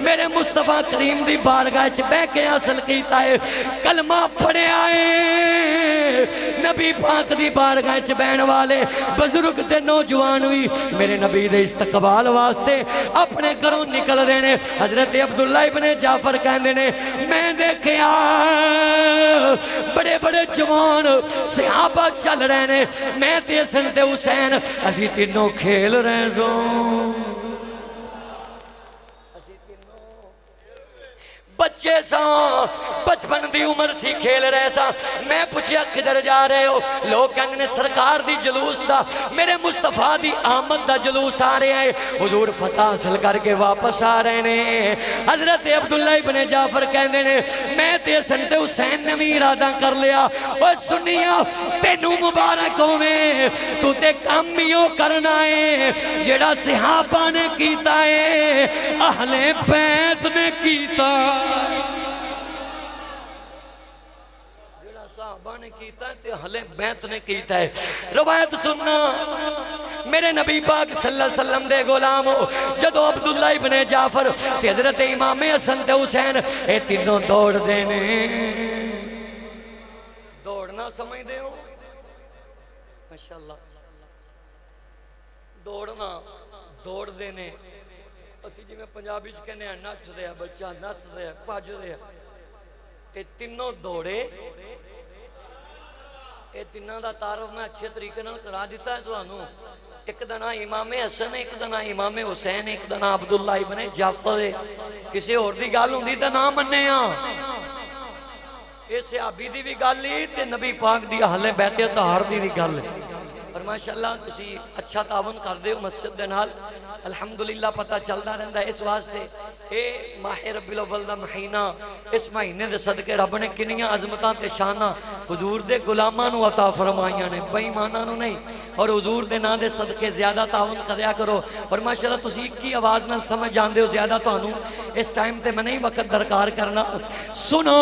میرے مصطفیٰ کریم دی بارگاہ چ بیٹھ کے حاصل کیتا ہے کلمہ پڑھے آئے نبی پاک دی بارگاہ چ بہن والے بزرگ تے نوجوان بھی میرے نبی دے استقبال واسطے اپنے گھروں نکل دینے حضرت عبداللہ ابن جعفر کہندے نے میں دیکھیا بڑے بڑے جوان صحابہ چل رہے نے میں تے حسن تے حسین اسی تینوں کھیل رہے سوں بچے سا بچپن دی عمر سی کھیل رہے سا میں پوچھیا کدھر جا رہے ہو لوگ کہنے نے سرکار دی جلوس دا میرے مصطفیٰ دی آمد دا جلوس آ رہے ہیں حضور فتح حاصل کر کے واپس آ رہے ہیں حضرت عبداللہ ابن جعفر کہنے نے میں تے سنت حسین نے بھی ارادہ کر لیا اور سنیا تینو مبارک ہوئے تو تے کامیوں کرنا ہے جڑا صحابہ نے کیتا ہے اہل بیت نے کیتا جڑا صحابہ نے کیتا ہے تے اہل بیت نے کیتا ہے روایت سننا میرے نبی پاک صلی اللہ علیہ وسلم دے غلام ہو جدو عبداللہ ابن جعفر تے حضرت امام حسن تے حسین اے تینوں دوڑ دینے دوڑنا سمجھ دے ہو ماشاءاللہ دوڑنا دوڑ دینے اسی جی میں پنجابی کہنے ہیں نٹ دے بچہ نس دے پاج دے اے تینوں دوڑے اے تینوں دا تعارف میں اچھے طریقے نال کرا دیتا ہے تو آنو ایک دنا امام حسن ایک دنا امام حسین ایک دنا عبداللہ ابن جعفر کسی اور دی گال ہوں دی دا نام مننے ہاں اے صحابی دی بھی گال لی تے نبی پاک دی اہل بیت طہار دی گال لی اور ماشاءاللہ تسی اچھا تعاون کر دے ہو مسجد دے نال الحمدللہ پتہ چلدا رہندا ہے اس واسطے اے ماہ ربیع الاول دا مہینہ اس مہینے دے صدقے رب نے کنیاں عظمتاں تے شاناں حضور دے غلاماں نو عطا فرمائیاں نے بے ایماناں نو نہیں اور حضور دے نام دے صدقے زیادہ تعاون کریا کرو اور ماشاءاللہ تسی ایک ہی آواز نال سمجھ جاندے ہو زیادہ تانوں اس ٹائم تے میں نہیں وقت درکار کرنا سنو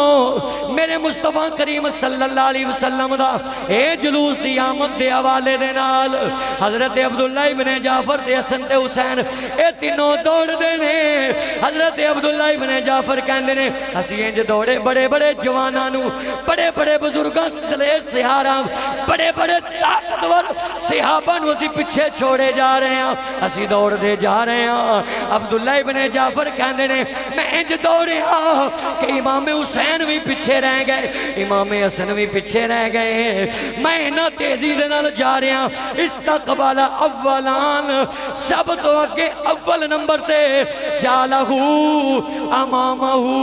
میرے مصطفیٰ کریم صلی اللہ علیہ وسلم دا اے جلوس دی آمد دے حوالے دے نال حضرت عبداللہ ابن جعفر تے حسن تے حسین اے تینوں دوڑ دینے حضرت عبداللہ ابن جعفر کہندے نے اسی انج دوڑے بڑے بڑے جوانانو بڑے بڑے بزرگاں دلیر سہارا بڑے بڑے طاقتور صحابہ نو اسی پچھے چھوڑے جا رہے ہیں اسی دوڑ دے جا رہے ہیں عبداللہ ابن جعفر کہندے نے میں انج دوڑے ہاں کہ امام حسین بھی پیچھے رہ گئے امام حسن بھی پیچھے رہ گئے میں نہ تیزی دے نال جا رہے ہیں استقبال اولان سب تو اگے اول نمبر تے جالہو امامہو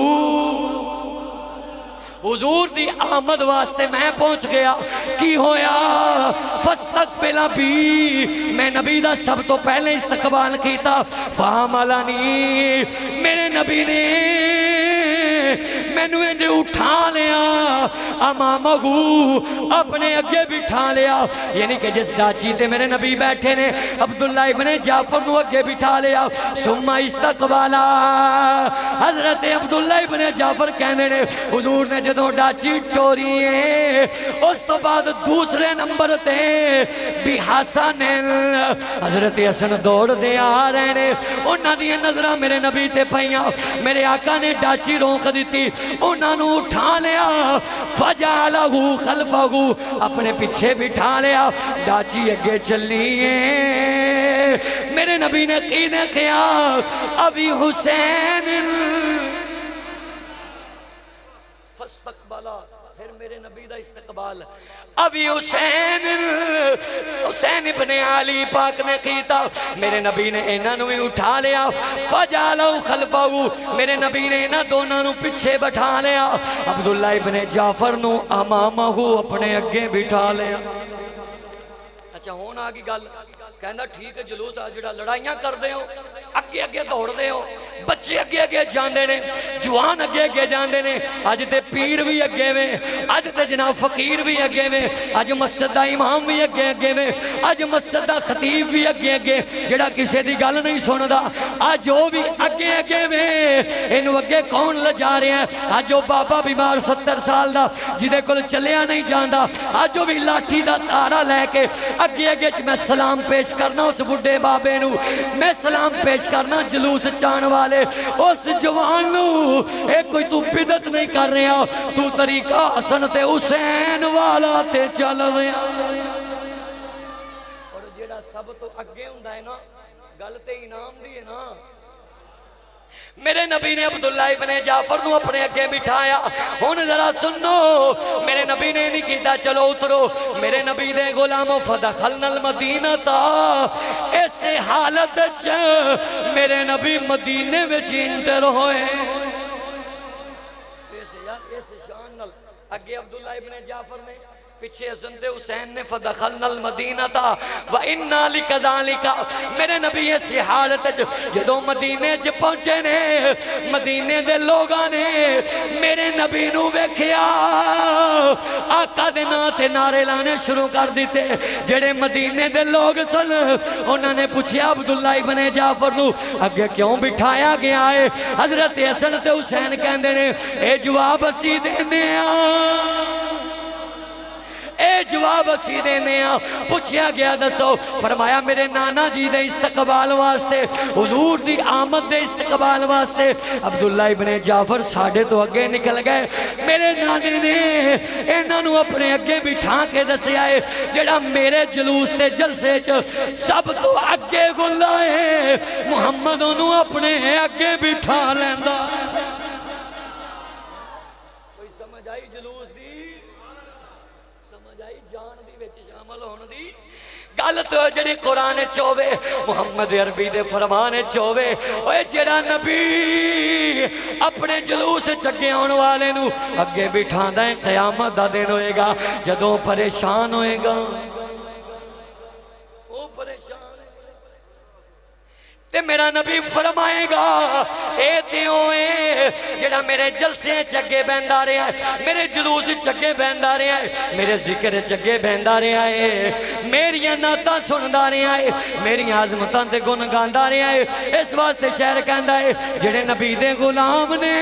حضور دی آمد واسطے میں پہنچ گیا کی ہویا فاستقبلا بھی میں نبی دا سب تو پہلے استقبال کیتا فاملانی میرے نبی نے میں نے انجھے اٹھا لیا امامہو اپنے اگے بٹھا لیا یعنی کہ جس ڈاچی تے میرے نبی بیٹھے نے عبداللہ ابن جعفر نو اگے بٹھا لیا سمہ استقبالا حضرت عبداللہ ابن جعفر کہنے نے حضور نے جدوں ڈاچی ٹوری ہے اس تو بعد دوسرے نمبر تے بھی حسن حضرت حسن دوڑ دے آ رہے نے انہاں دی نظرہ میرے نبی تے پہیاں میرے آقا نے ڈاچی روک دیتی انہاں نو اٹھا لیا فجالہو خلفہو اپنے پیچھے بٹھا لیا ڈاچی اگے چلیے میرے نبی نے قیدے کیا ابی حسین فاستقبالا پھر میرے نبی دا استقبال ابی حسین حسین ابن علی پاک نے کیتا میرے نبی نے انہاں نو اٹھا لیا فجالو خلفہو میرے نبی نے انہاں دونوں نو پیچھے بٹھا لیا عبداللہ ابن جعفر نو امامہو اپنے اگے بٹھا لیا اچھا ہون آگی گل کہنا ٹھیک ہے جلوس جڑا لڑائیاں کر دے ہو اگے اگے دوڑ دے ہو بچے اگے اگے جاندے نے جوان اگے اگے جاندے نے آج تے پیر بھی اگے میں آج تے جناب فقیر بھی اگے میں آج مسجد دا امام بھی اگے اگے میں آج مسجد دا خطیب بھی اگے اگے جڑا کسے دی گل نہیں سن دا آج جو بھی اگے اگے میں انہوں اگے کون لجا رہے ہیں آج جو بابا بیمار 70 سال دا جدے کل چلیا نہیں جاندہ آج جو بھی لاٹھی دا سارا لے کے اگے اگے میں سلام پیش کرنا اس بڑھے بابے نو میں سلام پیش کرنا جلوس چان والے اس جوان نو اے کوئی تو بدت نہیں کر رہا تو طریقہ حسن تے حسین والا تے چل رہا اور جیڑا سب تو اگے ہوندہ ہے نا گل تے انعام دی ہے نا میرے نبی نے عبداللہ ابن جعفر نو اپنے اگے بٹھایا ہون ذرا سنو میرے نبی نے نہیں کیتا چلو اترو میرے نبی دے غلاموں فدخلنا المدینہ تا ایسے حالت میرے نبی مدینے وچ انٹر ہوئے اگے عبداللہ ابن جعفر نے، پیچھے حسن تے حسین نے، فدخلنا المدینہ تھا وَإِنَّا لِكَذَلِكَ۔ میرے نبی اسی حالت جدوں مدینے چ پہنچے نے، مدینے دے لوگاں نے میرے نبی نو ویکھیا، آقا دے ناں تے نعرے لانے شروع کر دیتے۔ جڑے مدینے دے لوگ سن انہوں نے پوچھیا عبداللہ ابن جعفر نو اگے کیوں بٹھایا گیا ہے؟ حضرت حسن تے حسین کہندے نے اے جواب اسی دینے اے جواب اسی دینے پوچھیا گیا دسو، فرمایا میرے نانا جی دے استقبال واسطے، حضور دی آمد دے استقبال واسطے عبداللہ ابن جعفر ساڑھے تو اگے نکل گئے۔ میرے نانے نے انہوں اپنے اگے بٹھا کے دسے آئے جڑا میرے جلوس تے جلسے سب تو اگے گلا ہے، محمد انہوں اپنے اگے بٹھا لیندہ۔ کوئی سمجھ آئی جلوس دی؟ جان دی وچ شامل ہون دی گل تو جڑی قرآن چوے، محمد عربی دے فرمان چوے، اوے جڑا نبی اپنے جلوس چگے آن والے نو اگے بٹھاندا ہے، قیامت دا دن ہوئے گا جدوں پریشان ہوئے گا، وہ پریشان تے میرا نبی فرمائے گا اے تیوئے جڑا میرے جلسے چگے بہندا رہا ہے، میرے جلوس چگے بہندا رہا ہے، میرے ذکر چگے بہندا رہا ہے، میری نعتاں سندا رہا ہے، میری عظمتاں تے گن گاندا رہا ہے۔ اس واسطے شعر کہندا ہے جڑے نبی دے غلام نے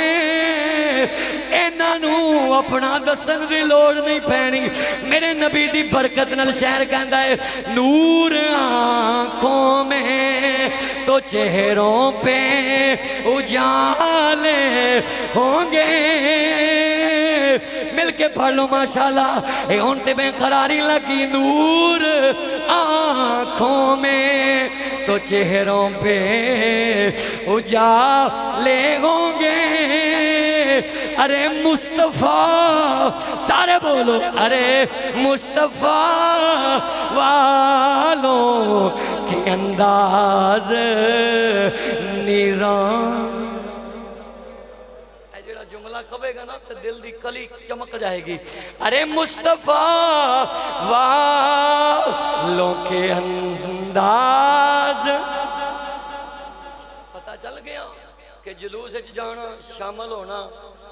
انہاں نو اپنا دسن دی لوڑ نہیں پینی، میرے نبی دی برکت نال شعر کہندا ہے نور آنکھوں میں تو چہروں پہ اجالے ہوں گے۔ مل کے پڑھ لو ماشاءاللہ، اے ہونتے میں قراری لگی، نور آنکھوں میں تو چہروں پہ اجالے ہوں گے۔ ارے مصطفیٰ سارے بولو، ارے مصطفیٰ والوں کے انداز نیران۔ اے جڑا جملہ کبے گا نا تو دل دی کلی چمک جائے گی۔ ارے مصطفیٰ والوں کے انداز، پتہ چل گیا کہ جلوس جانا شامل ہونا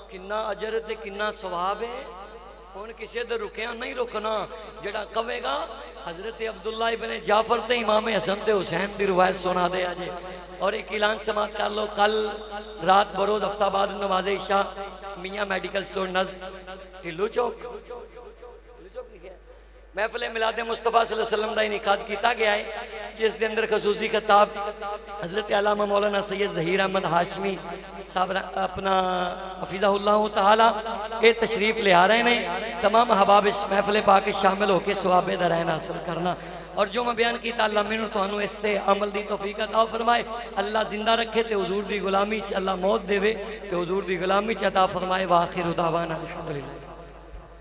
کنا اجر تے کنا ثواب ہے۔ کون کسی در رکیاں نہیں رکنا، جڑا کہے گا حضرت عبداللہ ابن جعفر تے امام حسن تے حسین دی روایت سنا دے آجے۔ اور ایک اعلان سماعت کر لو، کل رات برود ہفتہ بعد نماز عشاء میاں میڈیکل سٹور نزد ٹھلو چوک محفل میلاد مصطفیٰ صلی اللہ علیہ وسلم دا انعقاد کیتا گیا ہے، جس دے اندر خصوصی خطاب حضرت علامہ مولانا سید ظہیر احمد ہاشمی صاحب اپنا حفظہ اللہ تعالی کے تشریف لے آ رہے ہیں۔ تمام احباب اس محفل پاک شامل ہو کے ثواب درائن حاصل کرنا، اور جو میں بیان کیتا اللہ میں تو انہوں اس تے عمل دی توفیق عطا فرمائے، اللہ زندہ رکھے تے حضور دی غلامی چ اللہ موت دے وے تے حضور دی غلامی چ عطا فرمائے۔ وآخر دعوانا الحمدللہ۔